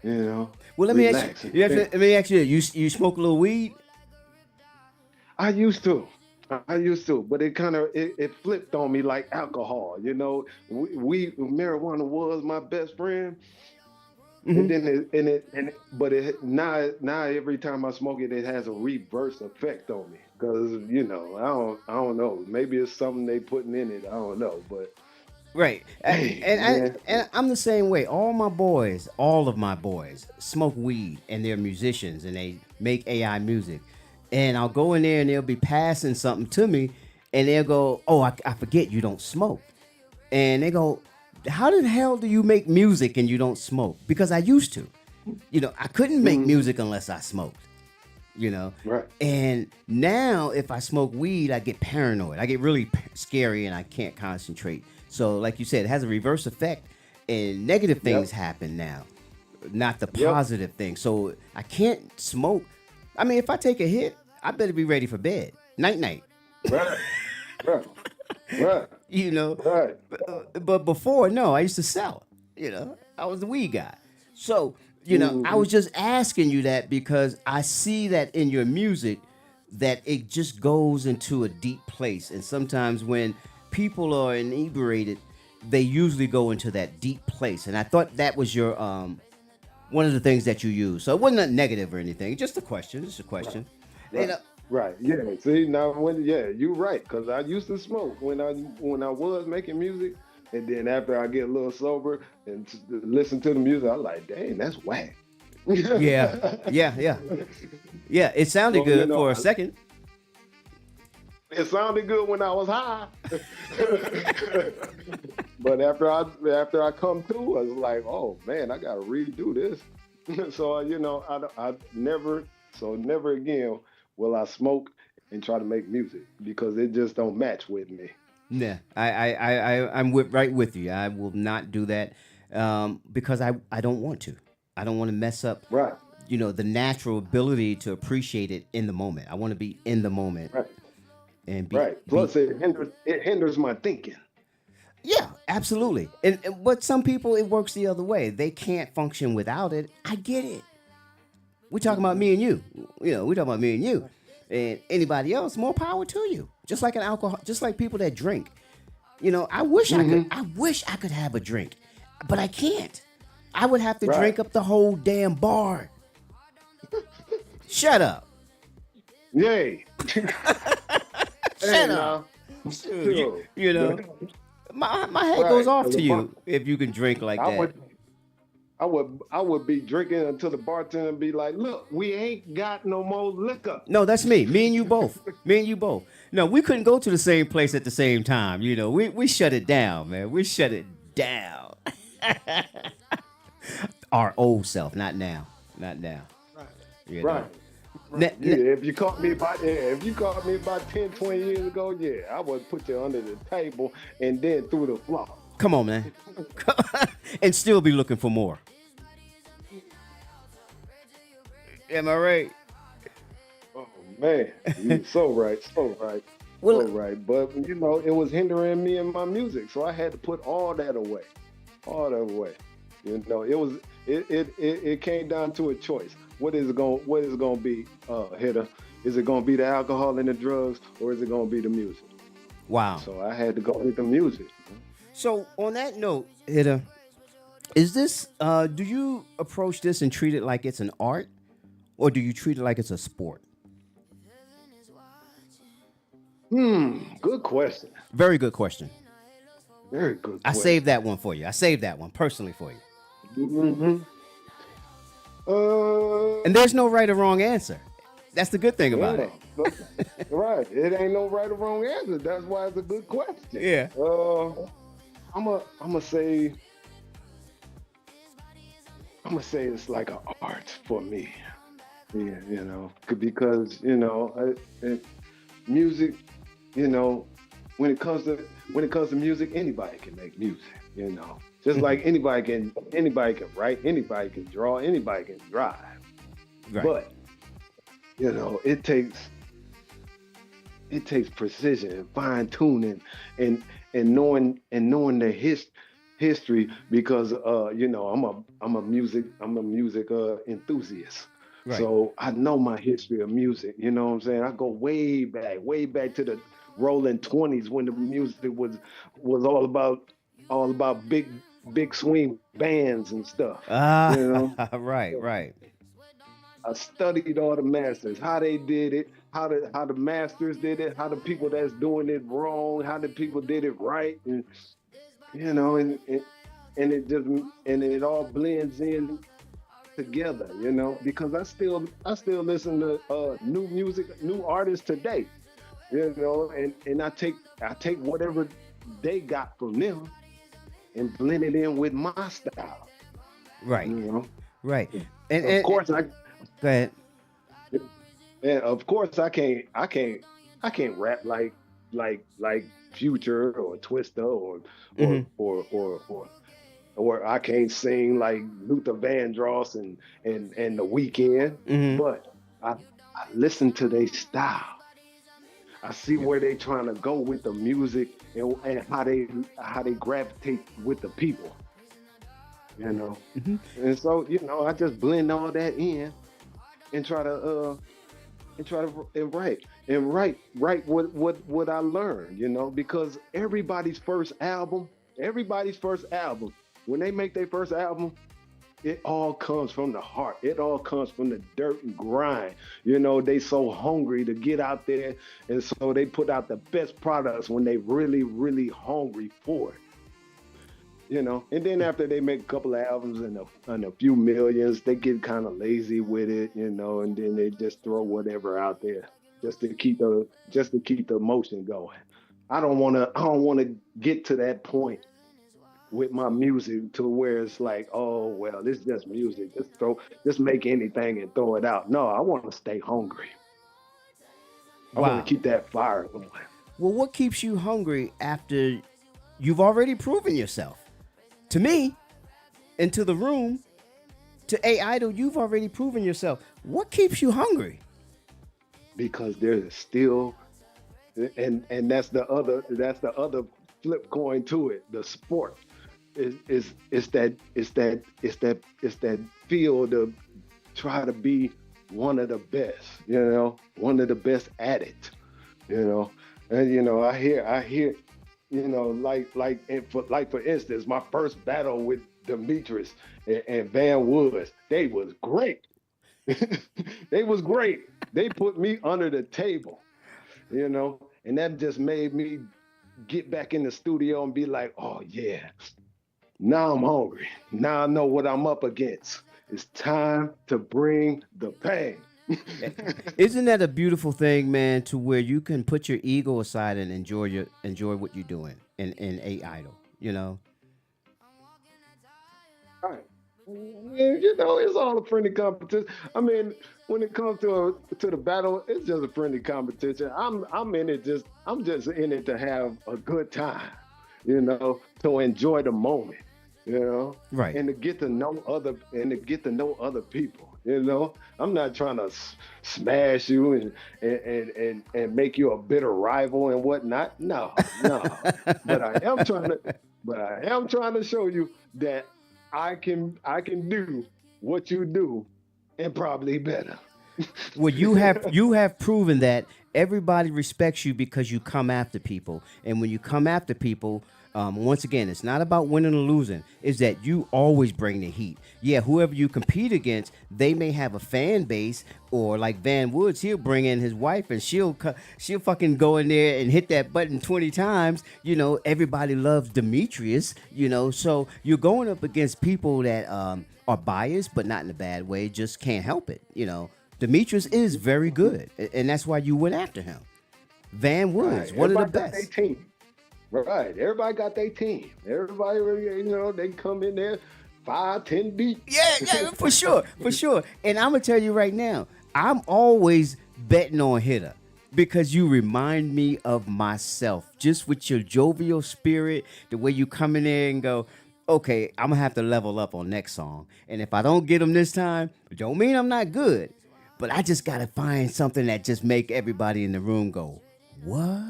You know. Well, let me relax ask you. and think. Let me ask you. You smoke a little weed? I used to. But it flipped on me like alcohol. You know, marijuana was my best friend. And then now every time I smoke it, it has a reverse effect on me because you know I don't know, maybe it's something they putting in it, I don't know, but Right. hey And man, I'm the same way. All of my boys smoke weed and they're musicians and they make AI music. And I'll go in there and they'll be passing something to me and they'll go, "Oh, I forget you don't smoke." And they go, "How the hell do you make music and you don't smoke?" Because I used to. I couldn't make music unless I smoked. right, And now if I smoke weed, I get paranoid. I get really scary and I can't concentrate. So like you said, it has a reverse effect and negative things yep, happen now, not the yep, positive things. So I can't smoke. I mean, if I take a hit, I better be ready for bed. Night night. right, right, right, you know. right, But before, no, I used to sell. I was the weed guy. So, I hmm, was just asking you that because I see that in your music that it just goes into a deep place. And sometimes when people are inebriated, they usually go into that deep place. And I thought that was your one of the things that you use. So it wasn't a negative or anything. Just a question. Just a right, question. And right, right, yeah, see now you're right, because I used to smoke when I was making music, and then after I get a little sober and listen to the music, I'm like, dang, that's whack. yeah, yeah, yeah, yeah. It sounded So good for a second. it sounded good when I was high, but after I come through, I was like, oh man, I gotta redo this. So I never again will I smoke and try to make music because it just don't match with me. Nah, I'm right with you. I will not do that because I don't want to. I don't want to mess up, Right, the natural ability to appreciate it in the moment. I want to be in the moment right, and right. be Plus, it hinders my thinking. yeah, absolutely. But some people it works the other way. They can't function without it. I get it. We're talking about Hmm. me and you. We're talking about me and you. And anybody else, more power to you. Just like an alcohol, just like people that drink. Hmm. I wish I could have a drink, but I can't. I would have to Right. drink up the whole damn bar. Shut up. Yay. Hey, Shut up. now, Shoot, sure. you know, my head goes Right. off Because to you if you can drink like I that. would, I would be drinking until the bartender be like, "Look, we ain't got no more liquor." No, that's me. Me and you both. Me and you both. No, we couldn't go to the same place at the same time. We shut it down, man. We shut it down. Our old self, not now. Not now. Right. You know. Right. Right. Ne- Yeah. ne- If you caught me about 10, 20 years ago, yeah, I would put you under the table and then through the floor. Come on, man. And still be looking for more. Am I right? Oh man, you so right, so right, so Well, right. But it was hindering me in my music, so I had to put all that away. It was it came down to a choice. What is it going to be, hitter? Is it going to be the alcohol and the drugs, or is it going to be the music? wow. So I had to go with the music. So on that note, Ida, is this? Do you approach this and treat it like it's an art, or do you treat it like it's a sport? Good question. Very good question. Very good I question. saved that one for you. I saved that one personally for you. Hmm. Uh, And there's no right or wrong answer. That's the good thing about yeah, it. right. It ain't no right or wrong answer. That's why it's a good question. Yeah. I'm gonna say it's like an art for me. Yeah, because music, you know, when it comes to music, anybody can make music. Just like anybody can write, anybody can draw, anybody can drive. Right. But it takes precision and fine tuning and knowing the history because I'm a music enthusiast. Right. So I know my history of music. You know what I'm saying? I go way back to the rolling 20s when the music was all about big swing bands and stuff. You know, Ah, right, right. I studied all the masters, how they did it, how the masters did it, how the people that's doing it wrong, how the people did it right, and you know, and it all blends in together. Because I still listen to new music, new artists today. And I take whatever they got from them and blend it in with my style. Right. You know, Right. And, of and course I go ahead. And of course, I can't rap like Future or Twista or Hmm. or or or or I can't sing like Luther Vandross and The Weeknd. Hmm. But I listen to their style. I see where they trying to go with the music and how they gravitate with the people. You know, Hmm. and so I just blend all that in and try to write what I learned, because everybody's first album, when they make their first album, it all comes from the heart. It all comes from the dirt and grind. They so hungry to get out there, and so they put out the best products when they really, really hungry for it. And then after they make a couple of albums and a few millions, they get kind of lazy with it, and then they just throw whatever out there just to keep the emotion going. I don't want to get to that point with my music to where it's like, oh well, this is just music. Just make anything and throw it out. No, I want to stay hungry. I want to Wow. keep that fire going. Well, what keeps you hungry after you've already proven yourself? To me, into the room, to A.I.D.O.L, you've already proven yourself. What keeps you hungry? Because there's still, and that's the other flip coin to it. The sport is it's that field of try to be one of the best, one of the best at it, you know. And I hear, like for instance, my first battle with Demetrius and Van Woods, they was great. They was great. They put me under the table, and that just made me get back in the studio and be like, oh yeah, now I'm hungry. Now I know what I'm up against. It's time to bring the pain. Isn't that a beautiful thing, man? To where you can put your ego aside and enjoy what you're doing in A.I.D.O.L. You know, Right. Yeah, it's all a friendly competition. I mean, when it comes to the battle, it's just a friendly competition. I'm just in it to have a good time, to enjoy the moment, right? and to get to know other people. I'm not trying to smash you and make you a bitter rival and whatnot. No, no. But I am trying to show you that I can do what you do and probably better. Well, you have proven that everybody respects you because you come after people, and when you come after people, once again, it's not about winning or losing. Is that you always bring the heat? Yeah, whoever you compete against, they may have a fan base, or like Van Woods, he'll bring in his wife, and she'll fucking go in there and hit that button 20 times. Everybody loves Demetrius. So you're going up against people that are biased, but not in a bad way. Just can't help it. Demetrius is very good, and that's why you went after him. Van Woods, Right. one of the Everybody got their best. team. Right. Everybody got their team. Everybody, they come in there 5, 10 deep. Yeah, for sure, for sure. And I'm gonna tell you right now, I'm always betting on Hitter because you remind me of myself, just with your jovial spirit, the way you come in there and go, okay, I'm gonna have to level up on next song, and if I don't get them this time, it don't mean I'm not good. But I just gotta find something that just make everybody in the room go, "What?"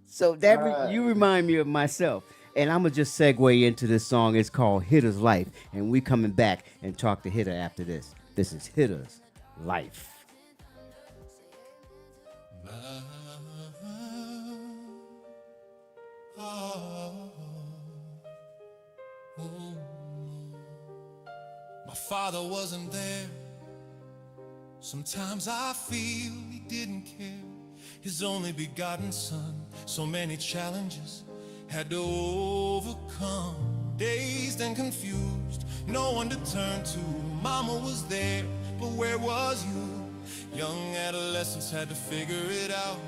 So Right. you remind me of myself. And I'm gonna just segue into this song. It's called Hitter's Life, and we coming back and talk to Hitter after this. This is Hitter's Life. My father wasn't there. Sometimes I feel he didn't care. His only begotten son, so many challenges had to overcome. Dazed and confused, no one to turn to. Mama was there, but where was you? Young adolescents had to figure it out.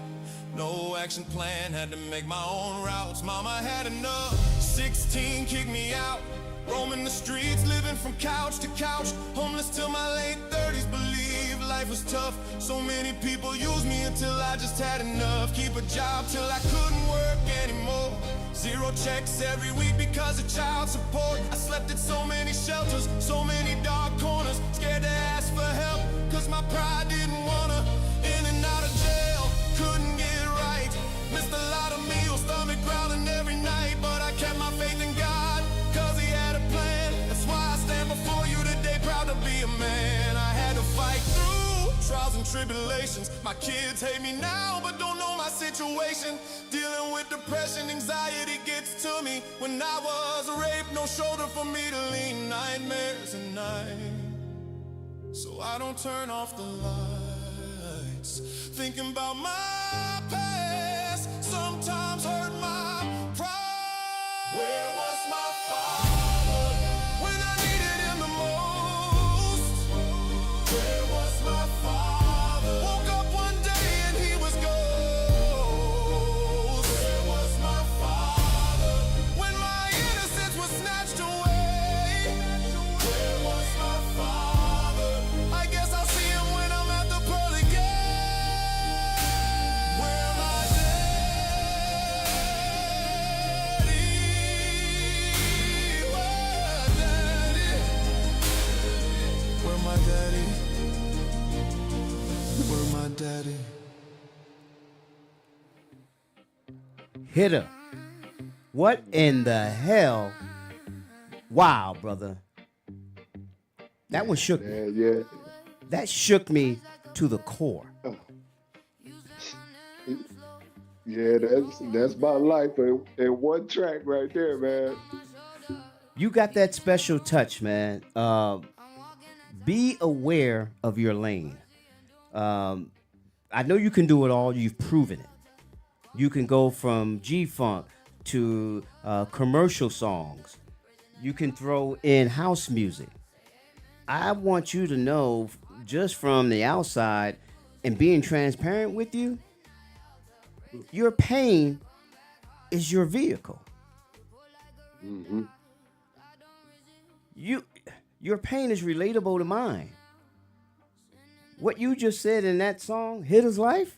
No action plan, had to make my own routes. Mama had enough, 16 kicked me out. Roaming the streets, living from couch to couch. Homeless till my late 30s, believe life was tough. So many people used me until I just had enough. Keep a job till I couldn't work anymore. 0 checks every week because of child support. I slept at so many shelters, so many dark corners. Scared to ask for help, cause my pride didn't wanna. In and out of jail, couldn't get right. Missed a lot of meals, stomach growling every night. But I kept my faith in God, cause he had a plan. That's why I stand before you today, proud to be a man. I had to fight through trials and tribulations. My kids hate me now, but don't know my situation. Dealing with depression, anxiety gets to me. When I was raped, no shoulder for me to lean. Nightmares at night, so I don't turn off the lights. Thinking about my past sometimes hurt my pride. Where was my father when I needed him the most? Where was my father? Woke up one day and he was ghost. Where was my father when my innocence was snatched away? Where was my father? I guess I'll see him when I'm at the pearly gate. Where daddy. Hitter. What in the hell? Wow, brother. That one shook me. Yeah. That shook me to the core. Oh, yeah, that's my life in one track right there, man. You got that special touch, man. Be aware of your lane. Um, I know you can do it all. You've proven it. You can go from G Funk to commercial songs. You can throw in house music. I want you to know, just from the outside and being transparent with you, your pain is your vehicle. Hmm. You, your pain is relatable to mine. What you just said in that song, "Hitter's Life,"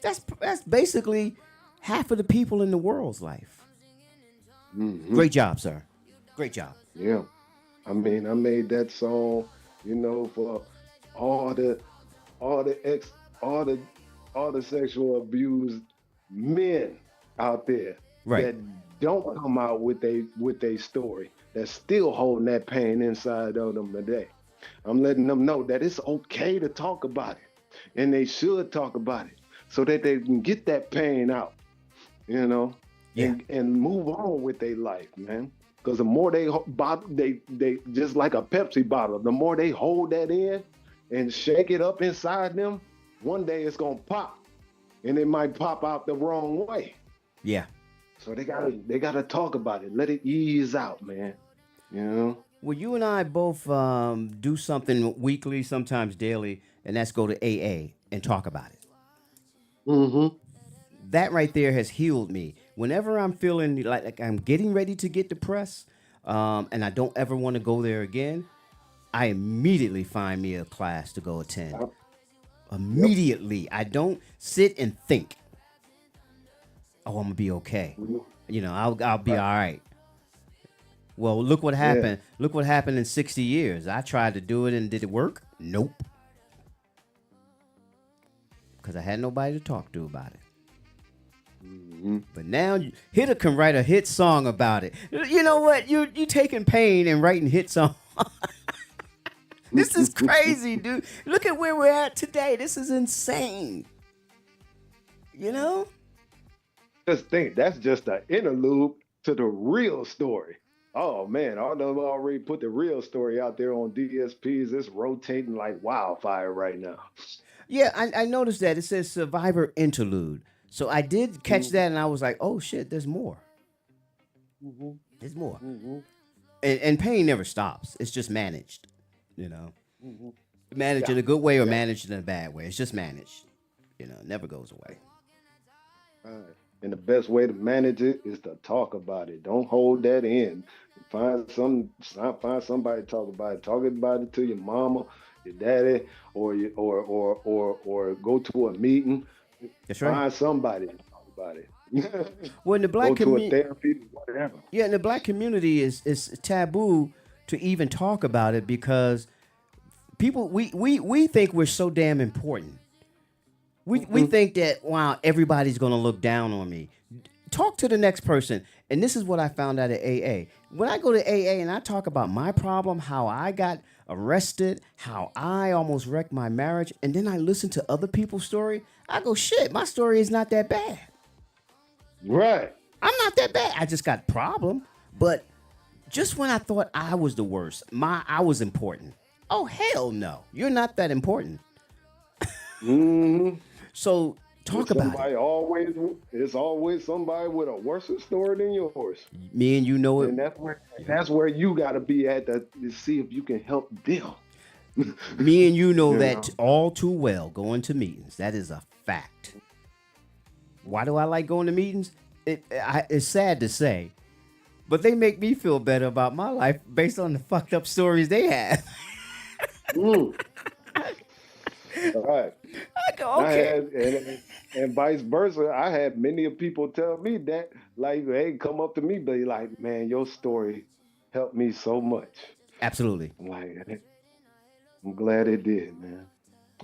that's basically half of the people in the world's life. Hmm. Great job, sir. Great job. Yeah. I mean, I made that song, for all the all the ex all the all the sexual abused men out there Right. that don't come out with a story, that's still holding that pain inside of them today. I'm letting them know that it's okay to talk about it, and they should talk about it so that they can get that pain out, you know, Yeah. and move on with their life, man. Because the more they just like a Pepsi bottle, the more they hold that in and shake it up inside them, one day it's gonna pop, and it might pop out the wrong way. Yeah. So they gotta talk about it, let it ease out, man. You know. Well, you and I both do something weekly, sometimes daily, and that's go to AA and talk about it. Mm-hmm. That right there has healed me. Whenever I'm feeling like I'm getting ready to get depressed, and I don't ever want to go there again, I immediately find me a class to go attend. Yep. Immediately. I don't sit and think, oh, I'm gonna be okay. Mhm. I'll be Right. all right. Well, look what Yeah. happened. Look what happened in 60 years. I tried to do it and did it work? Nope. Because I had nobody to talk to about it. Hmm. But now Hitter can write a hit song about it. You know what? You taking pain and writing hit song. This is crazy, dude. Look at where we're at today. This is insane. You know? Just think, that's just an interlude to the real story. Oh man, I know I already put the real story out there on DSPs. It's rotating like wildfire right now. Yeah, I noticed that. It says Survivor Interlude. So I did catch that and I was like, oh shit, there's more. Mm-hmm. There's more. Hmm. And pain never stops. It's just managed. You know? Hmm. Managed Yeah, in a good way or yeah. managed in a bad way. It's just managed. It never goes away. Right. And the best way to manage it is to talk about it. Don't hold that in. Find somebody to talk about it. Talk about it to your mama, your daddy, or go to a meeting. That's right. Find somebody to talk about it. Well, in the Go black to a community, therapy, whatever. yeah, in the black community is taboo to even talk about it because people we think we're so damn important. We Hmm. think that wow, everybody's gonna look down on me. Talk to the next person. And this is what I found out at AA. When I go to AA and I talk about my problem, how I got arrested, how I almost wrecked my marriage, and then I listen to other people's story, I go, shit, my story is not that bad. Right. I'm not that bad. I just got problem. But just when I thought I was the worst, I was important. Oh hell no. You're not that important. Hmm. So talk There's about it. somebody always. It's always somebody with a worse story than yours, Me and you know it. and that's where you got to be at to see if you can help them. Me and you know You that know. all too well going to meetings. That is a fact. Why do I like going to meetings? It's sad to say, but they make me feel better about my life based on the fucked up stories they have. Mm. All right. I go, I okay. had and vice versa. I had many of people tell me that, like, hey, come up to me, be like, man, your story helped me so much. Absolutely. I'm like, I'm glad it did, man.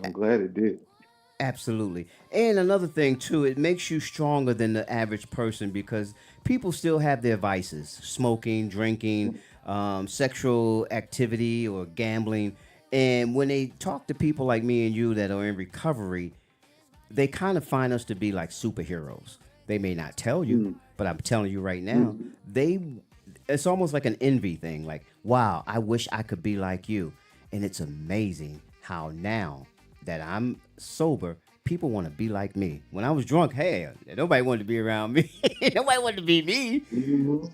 I'm glad it did. Absolutely. And another thing too, it makes you stronger than the average person because people still have their vices: smoking, drinking, sexual activity, or gambling. And when they talk to people like me and you that are in recovery, they kind of find us to be like superheroes. They may not tell you, Mm, but I'm telling you right now, mm, they it's almost like an envy thing. Like, wow, I wish I could be like you. And it's amazing how now that I'm sober, people want to be like me. When I was drunk, hey, nobody wanted to be around me. Nobody wanted to be me. mm-hmm,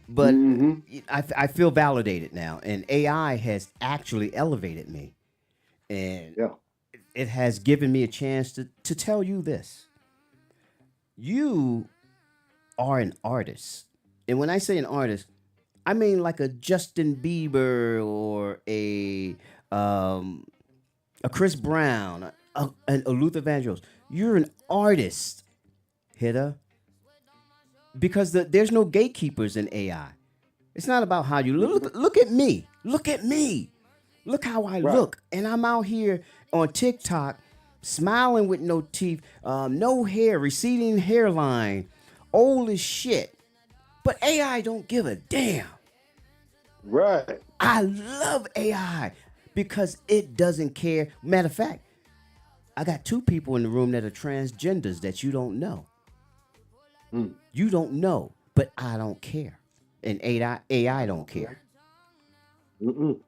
But mm-hmm. I feel validated now, and AI has actually elevated me, and Yeah. it has given me a chance to tell you this. You are an artist. And when I say an artist, I mean like a Justin Bieber or um, a Chris Brown, a Luther Vandross. You're an artist, Hitta, because there's no gatekeepers in AI. It's not about how you Mm-hmm. look. Look at me. Look at me. Look how I Right. look. And I'm out here on TikTok smiling with no teeth, no hair, receding hairline, old as shit. But AI don't give a damn. Right. I love AI because it doesn't care. Matter of fact, I got two people in the room that are transgenders that you don't know. Mm. You don't know, but I don't care. And AI don't care. Mm-mm.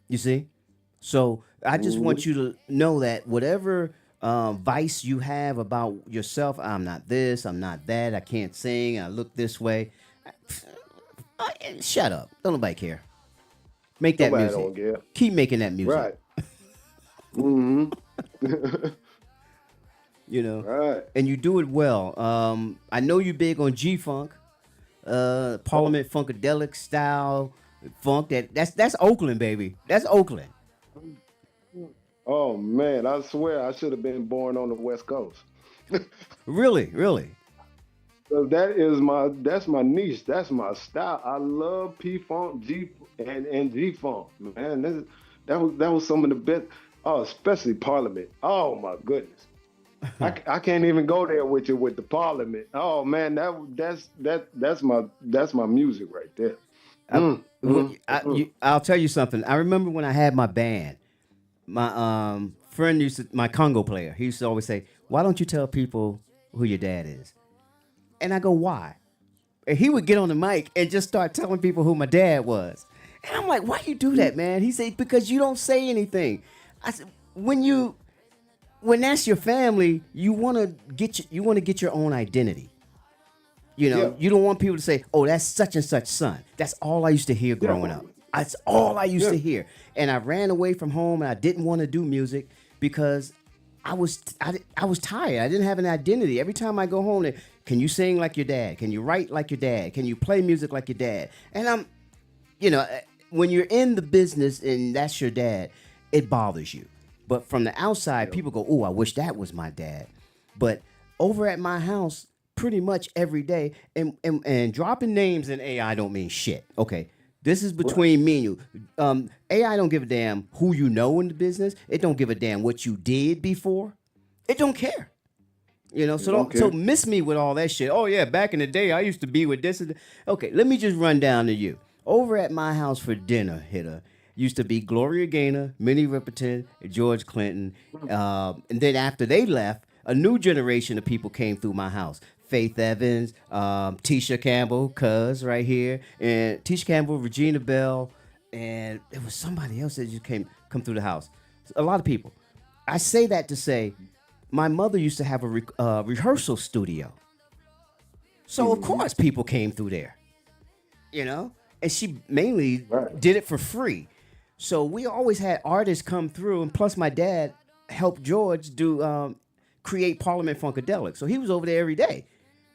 You see? So I just Mm-hmm. want you to know that whatever vice you have about yourself, I'm not this, I'm not that, I can't sing, I look this way. Shut up. Don't nobody care. Make that Nobody music. don't care. Keep making that music. Right. Mm-hmm. You know, Right. and you do it well. I know you're big on G Funk, Oh. Parliament Funkadelic style funk. That's Oakland, baby. That's Oakland. Oh man, I swear I should have been born on the West Coast. Really, really. 'Cause that's my niche. That's my style. I love P Funk, and G Funk. Man, that was some of the best. Oh, especially Parliament. Oh my goodness. I can't even go there with you with the Parliament. Oh man, that's my music right there. Mm, mm, mm. I'll tell you something. I remember when I had my band. My friend my Congo player. He used to always say, "Why don't you tell people who your dad is?" And I go, "Why?" And he would get on the mic and just start telling people who my dad was. And I'm like, "Why you do that, man?" He said, "Because you don't say anything." I said, when that's your family, you want to get your own identity. You Yeah, know, you don't want people to say, "Oh, that's such and such son." That's all I used to hear yeah, growing up. That's all I used yeah. to hear. And I ran away from home and I didn't want to do music because I was tired. I didn't have an identity. Every time I go home, can you sing like your dad? Can you write like your dad? Can you play music like your dad? And when you're in the business and that's your dad, it bothers you. But from the outside, Yeah. people go, "Oh, I wish that was my dad." But over at my house, pretty much every day, and dropping names in AI don't mean shit. Okay, this is Right. between me and you. AI don't give a damn who you know in the business. It don't give a damn what you did before. It don't care. You So don't don't care. miss me with all that shit. Oh yeah, back in the day, I used to be with this. Okay, let me just run down to you. Over at my house for dinner, Hitter, used to be Gloria Gaynor, Minnie Riperton, George Clinton, and then after they left, a new generation of people came through my house. Faith Evans, Tisha Campbell, cuz right here, and Tisha Campbell, Regina Bell, and there was somebody else that just come through the house. A lot of people. I say that to say my mother used to have a rehearsal studio. So, of Hmm. course, people came through there, and she mainly Right. did it for free. So, we always had artists come through, and plus, my dad helped George create Parliament Funkadelic. So, he was over there every day.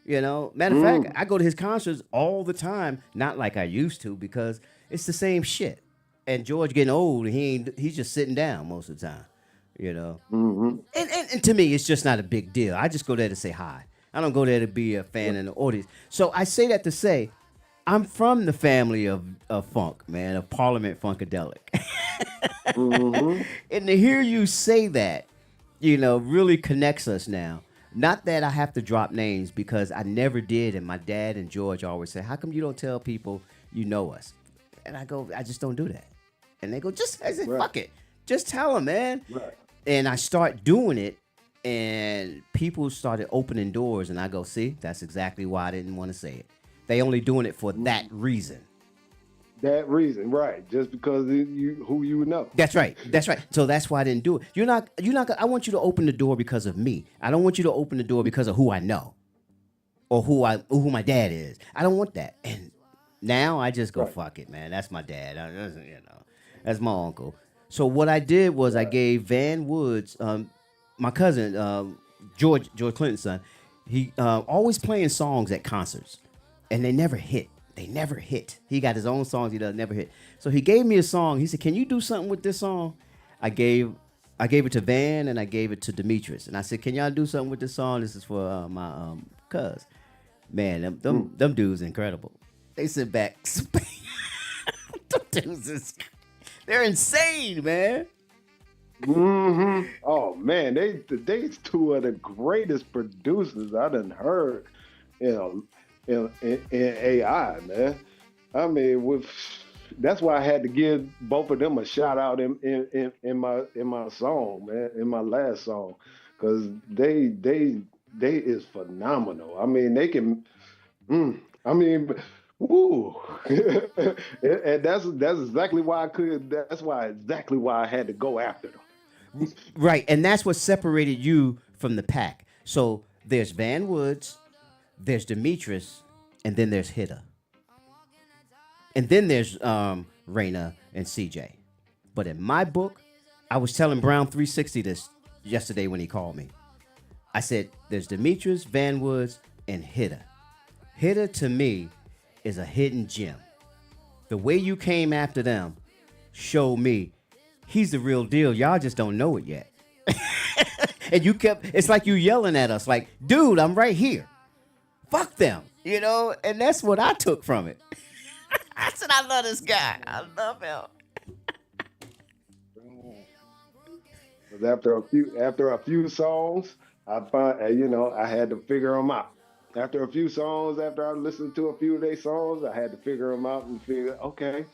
Matter of fact, Mm. I go to his concerts all the time, not like I used to, because it's the same shit. And George getting old, and he's just sitting down most of the time, you know. Hmm. And to me, it's just not a big deal. I just go there to say hi. I don't go there to be a fan in the audience. So I say that to say, I'm from the family of funk, man, of Parliament Funkadelic. Mm-hmm. And to hear you say that, really connects us now. Not that I have to drop names because I never did, and my dad and George always say, "How come you don't tell people you know us?" And I go, "I just don't do that." And they go, I said, Right. "Fuck it, just tell them, man." Right. And I start doing it, and people started opening doors, and I go, "See, that's exactly why I didn't want to say it. They only doing it for that reason." That reason, right? Just because you who you know. That's right. That's right. So that's why I didn't do it. You're not. I want you to open the door because of me. I don't want you to open the door because of who I know or who my dad is. I don't want that. And now I just go, Right. fuck it, man. That's my dad. That's my uncle. So what I did was I gave Van Woods, my cousin, George Clinton's son. He always playing songs at concerts, and they never hit. They never hit. He got his own songs. He does never hit. So he gave me a song. He said, "Can you do something with this song?" I gave it to Van and I gave it to Demetrius, and I said, "Can y'all do something with this song? This is for my cuz." Man, them dudes incredible. They sit back. Them dudes they're insane, man. Mm-hmm. Oh man, they two of the greatest producers I done heard, you know, in AI, man. I mean, that's why I had to give both of them a shout out in my song, man, in my last song, because they is phenomenal. I mean, they can. I mean, woo, and that's exactly why I could. That's why exactly why I had to go after them. Right, and that's what separated you from the pack. So there's Van Woods, there's Demetrius, and then there's Hitta. And then there's Raina and CJ. But in my book, I was telling Brown 360 this yesterday when he called me. I said, there's Demetrius, Van Woods, and Hitta. Hitta, to me, is a hidden gem. The way you came after them showed me he's the real deal. Y'all just don't know it yet. And it's like you yelling at us like, dude, I'm right here. Fuck them, and that's what I took from it. I said, I love this guy. I love him. 'Cause after a few songs, I find I had to figure them out. After a few songs, after I listened to a few of their songs, I had to figure them out and figure, okay,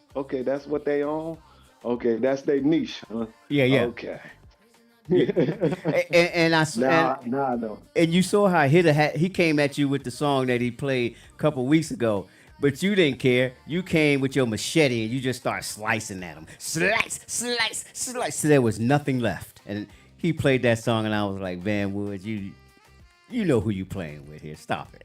that's what they own. Okay, that's their niche, huh? Yeah. Okay. And I Nah, no. And you saw how he came at you with the song that he played a couple weeks ago, but you didn't care. You came with your machete and you just started slicing at him. Slice. So there was nothing left. And he played that song and I was like, Van Woods, you know who you playing with here. Stop it.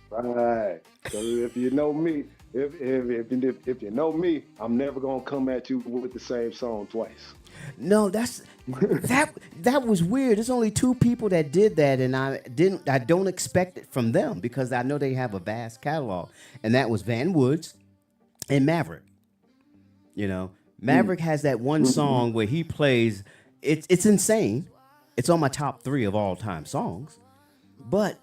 Right. So if you know me, if you know me, I'm never gonna come at you with the same song twice. No, that was weird. There's only two people that did that, and I don't expect it from them because I know they have a vast catalog, and that was Van Woods and Maverick. Maverick has that one song where he plays. It's insane. It's on my top 3 of all time songs, but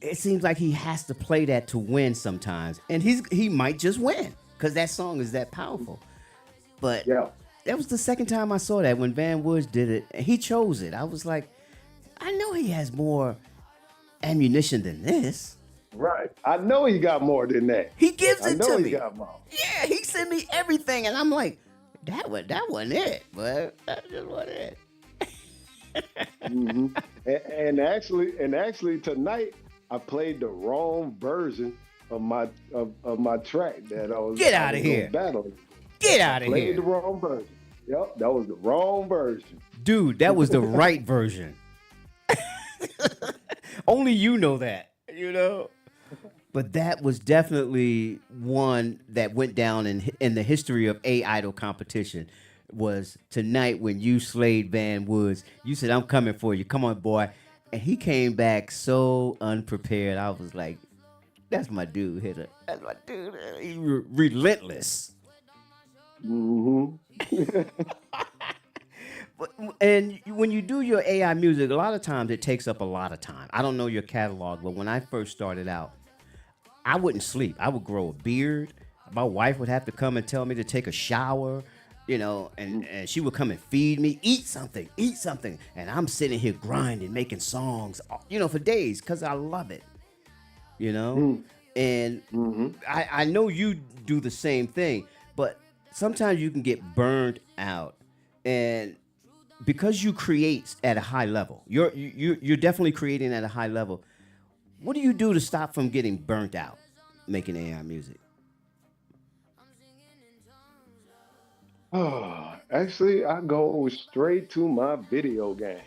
it seems like he has to play that to win sometimes, and he might just win because that song is that powerful. But Yeah. that was the second time I saw that when Van Woods did it, and he chose it. I was like, I know he has more ammunition than this. Right. I know he got more than that. He gives I it know to he me. got more. Yeah, he sent me everything, and I'm like, that wasn't it, but that just wasn't it. And actually tonight I played the wrong version of my track that I was Get outta here. battling. Get out of Played the here. wrong version. Yep, that was the wrong version. Dude, that was the right version. Only you know that, But that was definitely one that went down in the history of A.I.D.O.L competition. Was tonight when you slayed Van Woods. You said, I'm coming for you. Come on, boy. And he came back so unprepared. I was like, that's my dude, Hitta. That's my dude. He relentless. And when you do your AI music, a lot of times it takes up a lot of time. I don't know your catalog, but when I first started out, I wouldn't sleep. I would grow a beard. My wife would have to come and tell me to take a shower. and she would come and feed me, eat something, and I'm sitting here grinding, making songs, for days because I love it, you know, Mm. and Mm-hmm. I know you do the same thing, but sometimes you can get burned out, and because you create at a high level, you're definitely creating at a high level. What do you do to stop from getting burnt out making AI music? Oh, actually, I go straight to my video game.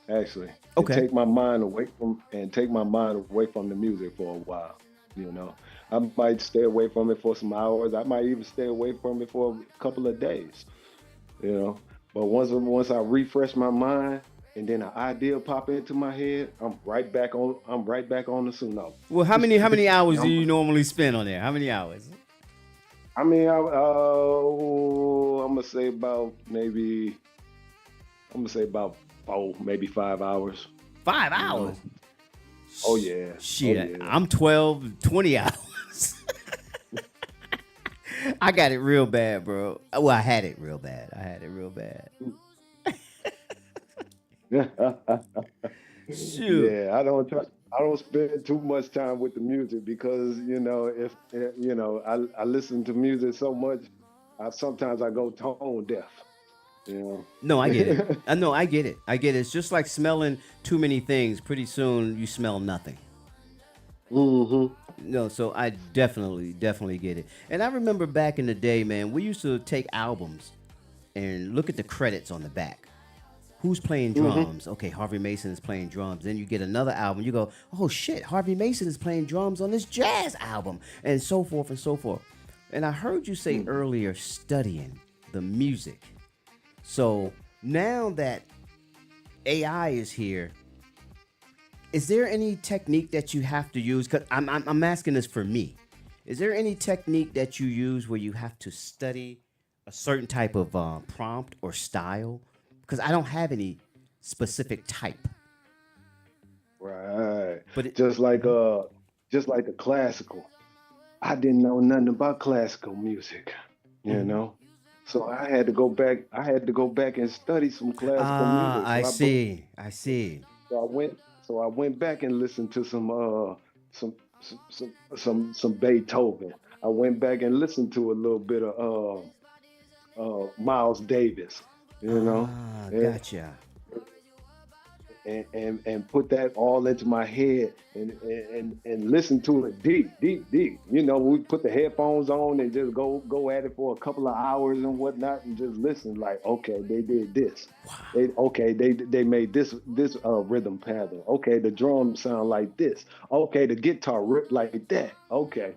Actually, and Okay. take my mind away from the music for a while. You know, I might stay away from it for some hours. I might even stay away from it for a couple of days. You know, but once I refresh my mind and then an idea pop into my head, I'm right back on. I'm right back on the Suno. Well, how many hours do I'm, you normally spend on there? How many hours? I mean, I'm gonna say about maybe. I'm gonna say about 4, maybe 5 hours. Five You know. hours. Oh yeah. Oh Shit, yeah. I'm 12, 20 hours. I got it real bad, bro. Well, I had it real bad. Shoot. Yeah, I don't spend too much time with the music because if I listen to music so much, sometimes I go tone deaf. No, I get it. You I know, I get it. It's just like smelling too many things. Pretty soon, you smell nothing. know. No, so I definitely get it. And I remember back in the day, man, we used to take albums and look at the credits on the back. Who's playing drums? Okay, Harvey Mason is playing drums. Then you get another album. You go, oh shit, Harvey Mason is playing drums on this jazz album, and so forth and so forth. And I heard you say earlier, studying the music. So now that AI is here, is there any technique that you have to use? Because I'm asking this for me. Is there any technique that you use where you have to study a certain type of prompt or style? Because I don't have any specific type. Right. But it, Just like the classical. I didn't know nothing about classical music, you Mhm. know. So I had to go back and study some classical music. I see. I see. So I went back and listened to some some Beethoven. I went back and listened to a little bit of Miles Davis, you know. And, Gotcha. and put that all into my head and listen to it deep. You know, we put the headphones on and just go at it for a couple of hours and whatnot and just listen. Like, okay, they did this. They made this rhythm pattern. Okay, the drums sound like this. Okay, the guitar rip like that. Okay,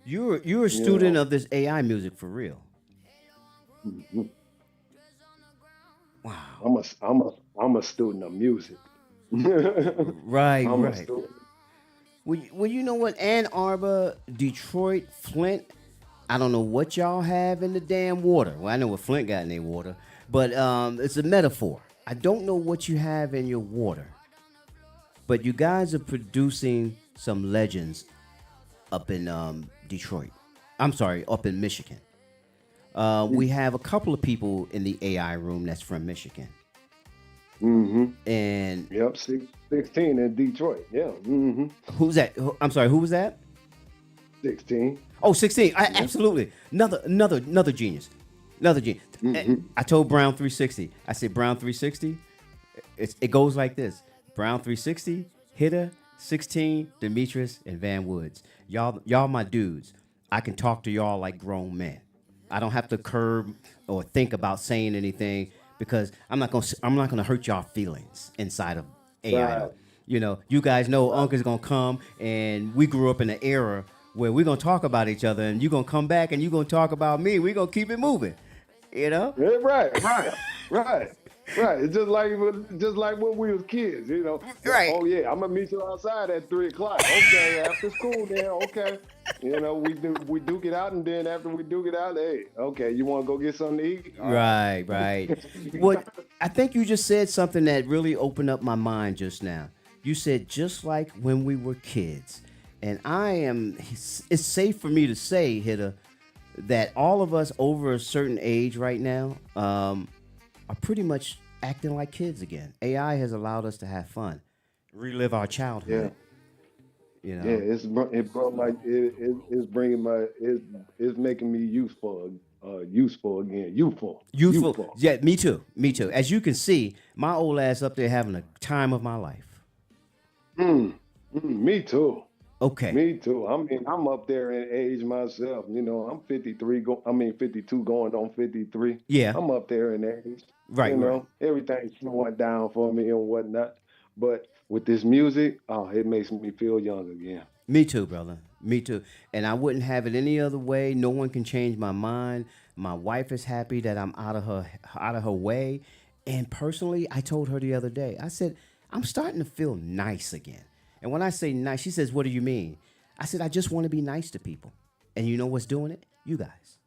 You're a you student know. of this AI music for real. Mhm. Wow. I'm a student of music. Right, I'm a right. student. Well, you know what? Ann Arbor, Detroit, Flint. I don't know what y'all have in the damn water. Well, I know what Flint got in their water, but it's a metaphor. I don't know what you have in your water, but you guys are producing some legends up in Detroit. I'm sorry, up in Michigan. We have a couple of people in the AI room that's from Michigan, Mm-hmm. and Yep, 16 in Detroit. Yeah. Mm-hmm. who's that? I'm sorry, who was that? 16. Oh, 16. Absolutely. Another genius. Another genius. I told Brown 360. I said, Brown 360, it goes like this. Brown 360, Hitter, 16, Demetrius, and Van Woods. Y'all my dudes. I can talk to y'all like grown men. I don't have to curb or think about saying anything because I'm not gonna hurt y'all feelings inside of AI. Right. You guys know Right. Uncle's gonna come, and we grew up in an era where we're gonna talk about each other, and you're gonna come back and you're gonna talk about me. We're gonna keep it moving. You know? Yeah, right. It's just like when we was kids, you know. Right. Oh yeah, I'm gonna meet you outside at 3 o'clock. Okay, after school then, okay. You know, we duke it out and then after we duke it out, hey, okay, you wanna go get something to eat? All right. Right. What I think you just said something that really opened up my mind just now. You said just like when we were kids, and it's safe for me to say, Hitter, that all of us over a certain age right now are pretty much acting like kids again. AI has allowed us to have fun, relive our Yeah. childhood. You Yeah, know, it brought my it's bringing my it's making me useful again, youthful. youthful. Yeah, me too. Me too. As you can see, my old ass up there having a time of my life. Mm, me too. Okay. Me too. I mean, I'm up there in age myself. You know, I'm 53. I mean, 52 going on 53. Yeah. I'm up there in age. Right. You Right. know, everything's slowing down for me and whatnot. But with this music, oh, it makes me feel young again. Me too, brother. Me too. And I wouldn't have it any other way. No one can change my mind. My wife is happy that I'm out of her way. And personally, I told her the other day. I said, I'm starting to feel nice again. And when I say nice, she says, "What do you mean?" I said, "I just want to be nice to people." And you know what's doing it? You guys.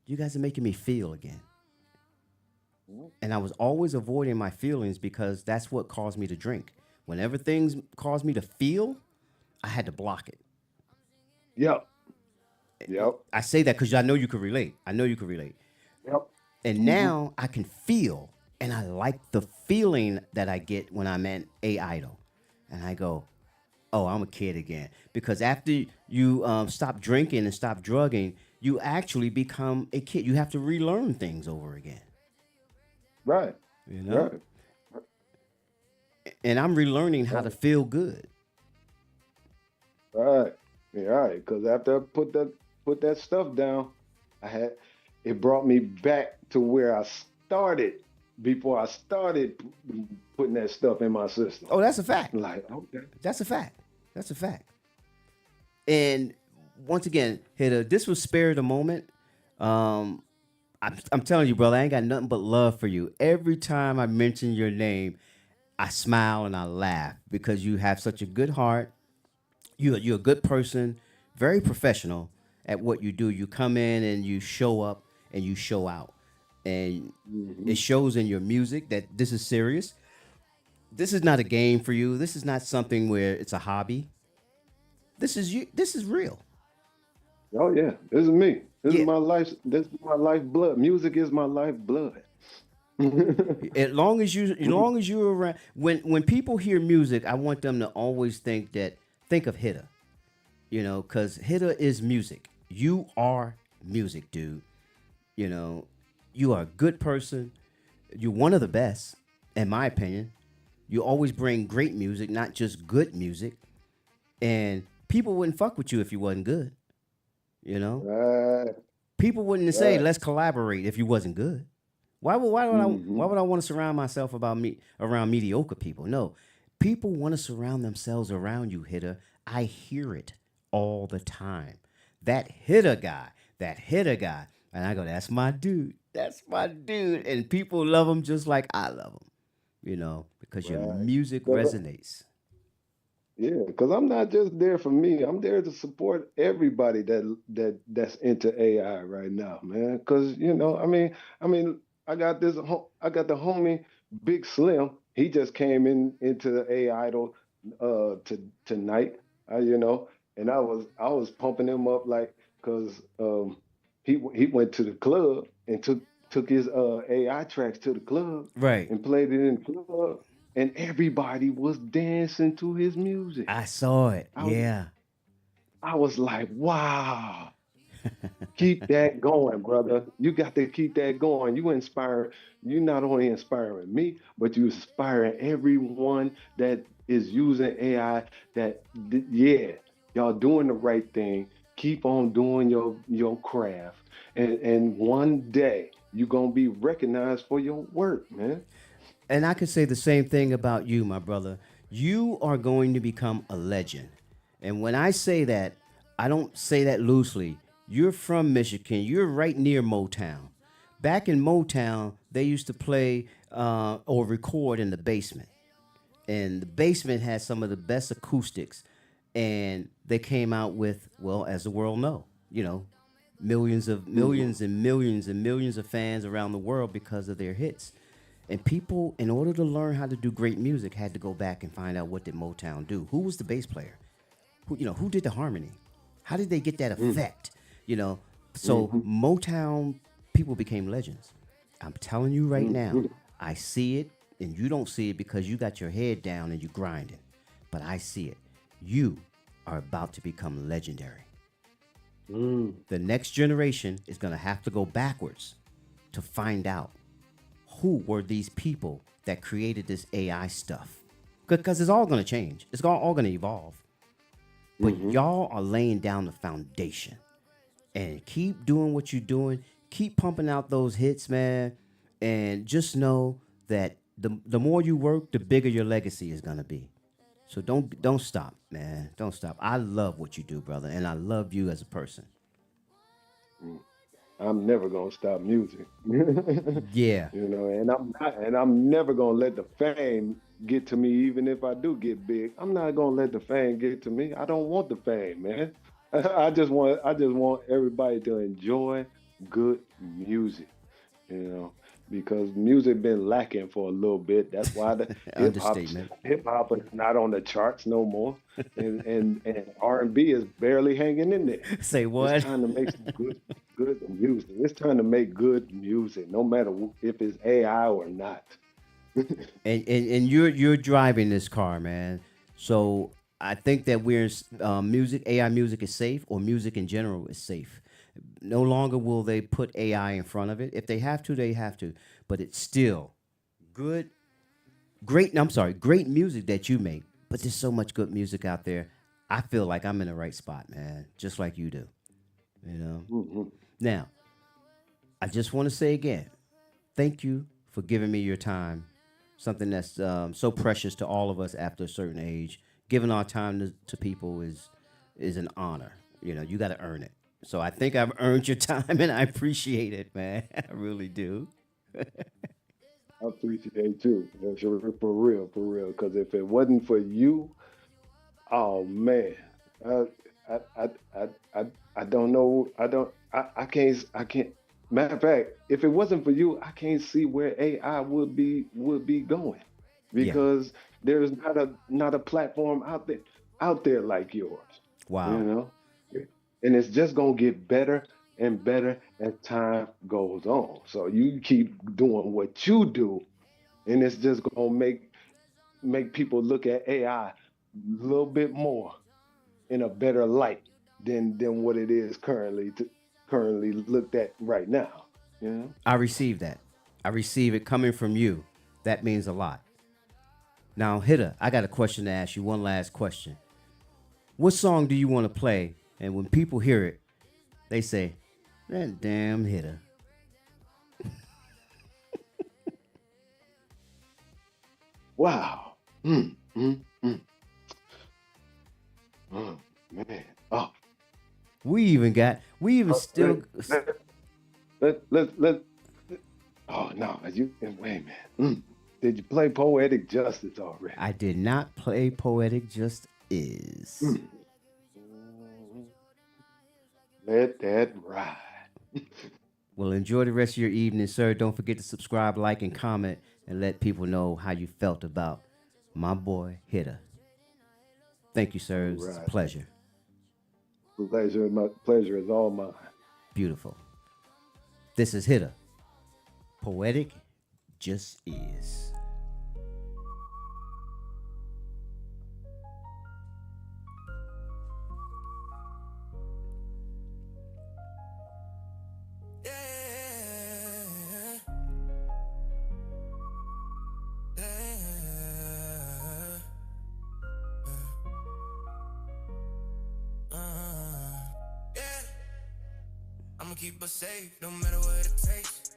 You guys are making me feel again. And I was always avoiding my feelings because that's what caused me to drink. Whenever things caused me to feel, I had to block it. Yep. Yep. I say that because I know you could relate. I know you could relate. Yep. And Hmm. now I can feel, and I like the feeling that I get when I'm at A.I.D.O.L. And I go, oh, I'm a kid again. Because after you stop drinking and stop drugging, you actually become a kid. You have to relearn things over again, Right. you know? Right. And I'm relearning how to Right. feel good. Right. Yeah, right. Because after I put that stuff down, I had it brought me back to where I started before I started putting that stuff in my system. Oh, that's a fact. Like, okay. That's a fact. That's a fact. And once again, Hitter, this was spare the moment. Um, I'm telling you, brother, I ain't got nothing but love for you. Every time I mention your name, I smile and I laugh because you have such a good heart. You're a good person, very professional at what you do. You come in and you show up and you show out, and Hmm. it shows in your music that this is serious. This is not a game for you. This is not something where it's a hobby. This is you. This is real. Oh yeah, this is me. This is Yeah. my life. This is my life blood. Music is my life blood. As long as you're around, when people hear music, I want them to always think of Hitter. Because Hitter is music. You are music, dude. You know, you are a good person. You're one of the best, in my opinion. You always bring great music, not just good music. And people wouldn't fuck with you if you wasn't good. You know, Right. people wouldn't say Right. let's collaborate if you wasn't good. Why would I Hmm. want to surround myself around mediocre people? No, people want to surround themselves around you, Hitter. I hear it all the time. That hitter guy, and I go, that's my dude. That's my dude, and people love him just like I love him. Because your Right. music 'Cause resonates. Yeah, because I'm not just there for me. I'm there to support everybody that's into AI right now, man. Because I got I got the homie Big Slim. He just came into the A.I.D.O.L. Tonight. You know, and I was pumping him up like because he went to the club and took his AI tracks to the club Right. and played it in the club, and everybody was dancing to his music. I saw it. I was Yeah. I was like, wow, keep that going, brother. You got to keep that going. You not only inspiring me, but you inspiring everyone that is using AI yeah, y'all doing the right thing. Keep on doing your craft. And one day you're gonna be recognized for your work, man. And I could say the same thing about you, my brother. You are going to become a legend. And when I say that, I don't say that loosely. You're from Michigan. You're right near Motown. Back in Motown, they used to play or record in the basement. And the basement had some of the best acoustics. And they came out with, well, as the world know, millions of Hmm. millions and millions and millions of fans around the world because of their hits. And people, in order to learn how to do great music, had to go back and find out what did Motown do. Who was the bass player? Who did the harmony? How did they get that effect? You know, so Motown people became legends. I'm telling you right now, I see it, and you don't see it because you got your head down and you grinding. But I see it. You are about to become legendary. The next generation is going to have to go backwards to find out who were these people that created this AI stuff. Because it's all going to change. It's all going to evolve. But y'all are laying down the foundation. And keep doing what you're doing. Keep pumping out those hits, man. And just know that the more you work, the bigger your legacy is going to be. So don't stop, man. Don't stop. I love what you do, brother. And I love you as a person. I'm never gonna stop music. Yeah. And I'm never gonna let the fame get to me, even if I do get big. I'm not gonna let the fame get to me. I don't want the fame, man. I just want everybody to enjoy good music, you know, because music been lacking for a little bit. That's why the Understatement. hip hop is not on the charts no more, and R&B is barely hanging in there. Say It's what? time to make some good music. It's time to make good music, no matter if it's AI or not. And you're driving this car, man. So I think that music, AI music is safe, or music in general is safe. No longer will they put AI in front of it. If they have to, they have to. But it's still good, great. I'm sorry, great music that you make. But there's so much good music out there. I feel like I'm in the right spot, man, just like you do. You know. Now, I just want to say again, thank you for giving me your time. Something that's so precious to all of us after a certain age. Giving our time to people is an honor. You know, you got to earn it. So I think I've earned your time, and I appreciate it, man. I really do. I appreciate you, for real, for real. Because if it wasn't for you, oh man, I, I, I, I don't know. I can't. Matter of fact, if it wasn't for you, I can't see where AI would be going, Yeah. because there's not a platform out there like yours. You Wow. know, and it's just gonna get better and better as time goes on. So you keep doing what you do, and it's just gonna make people look at AI a little bit more in a better light than what it is currently looked at right now. You know? I receive that. I receive it coming from you. That means a lot. Now, Hitter, I got a question to ask you. One last question. What song do you want to play? And when people hear it, they say, that damn Hitter. Wow. Mm, mm. Oh man. Oh, We even uh, still, let oh no, wait a minute. Did you play Poetic Justice already? I did not play Poetic Just Is. Mm. Let that ride. Well, enjoy the rest of your evening, sir. Don't forget to subscribe, like, and comment, and let people know how you felt about my boy Hitter. Thank you, All sir. It's a right. pleasure. My pleasure is all mine. Beautiful. This is Hitter. Poetic Just Is. Yeah. Yeah. Yeah. I'ma keep us safe, no matter what it takes.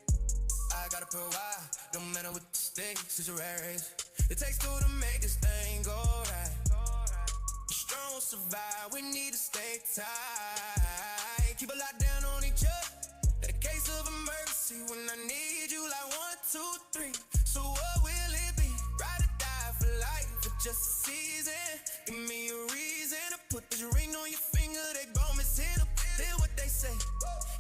I gotta provide, no matter what the stakes. It's a rare race. It takes two to make this thing go right. The strong survive, we need to stay tight. Keep a lot down on each other. In a case of emergency, when I need you like 1, 2, 3. So what will it be? Ride or die for life, for just a season. Give me a reason to put this ring on your finger. They gon' miss hit up. Hear what they say.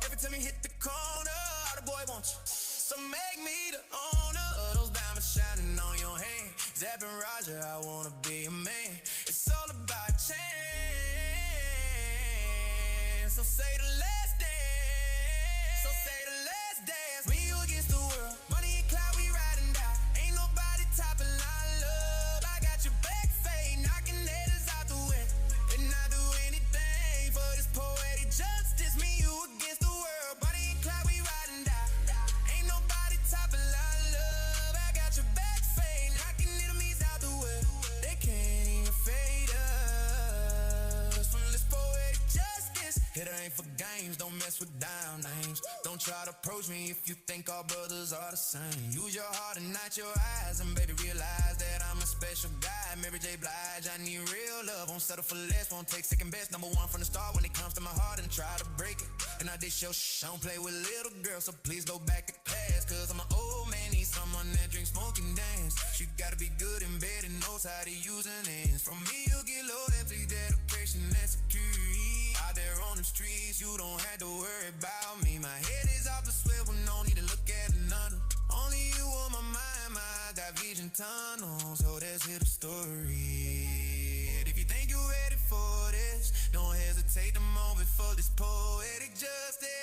Every time you hit the corner, all the boy wants you. So make me the owner of those diamonds shining on your hand. Zapp and Roger, I wanna be a man. It's all about change. So say the last dance. So say the last dance. Me, you against the world. Money and cloud, we riding down. Ain't nobody topping our love. I got your back fade, knocking haters out the way. And I do anything for this poetic justice. Me, you against the world. Money and cloud, we riding down. Ain't nobody topping our love. I got your back fade, knocking enemies out the way. They can't even fade us from this poetic justice. Hitter ain't for games, don't mess with down names. Don't try to approach me if you think all brothers are the same. Use your heart and not your eyes, and baby realize that I'm a special guy. Mary J. Blige, I need real love, won't settle for less, won't take second best. Number one from the start when it comes to my heart and try to break it. And I dish your shh, I don't play with little girls, so please go back to class. Cause I'm an old man, need someone that drinks, smoke, and dance. She gotta be good in bed and knows how to use her hands. From me, you'll get loyalty, dedication, and security. Out there on the streets, you don't have to worry about me. My head is off the swivel, no need to look at another. Only you on my mind, my eyes got vision tunnels. So let's hear the story. And if you think you're ready for this, don't hesitate a moment for this poetic justice.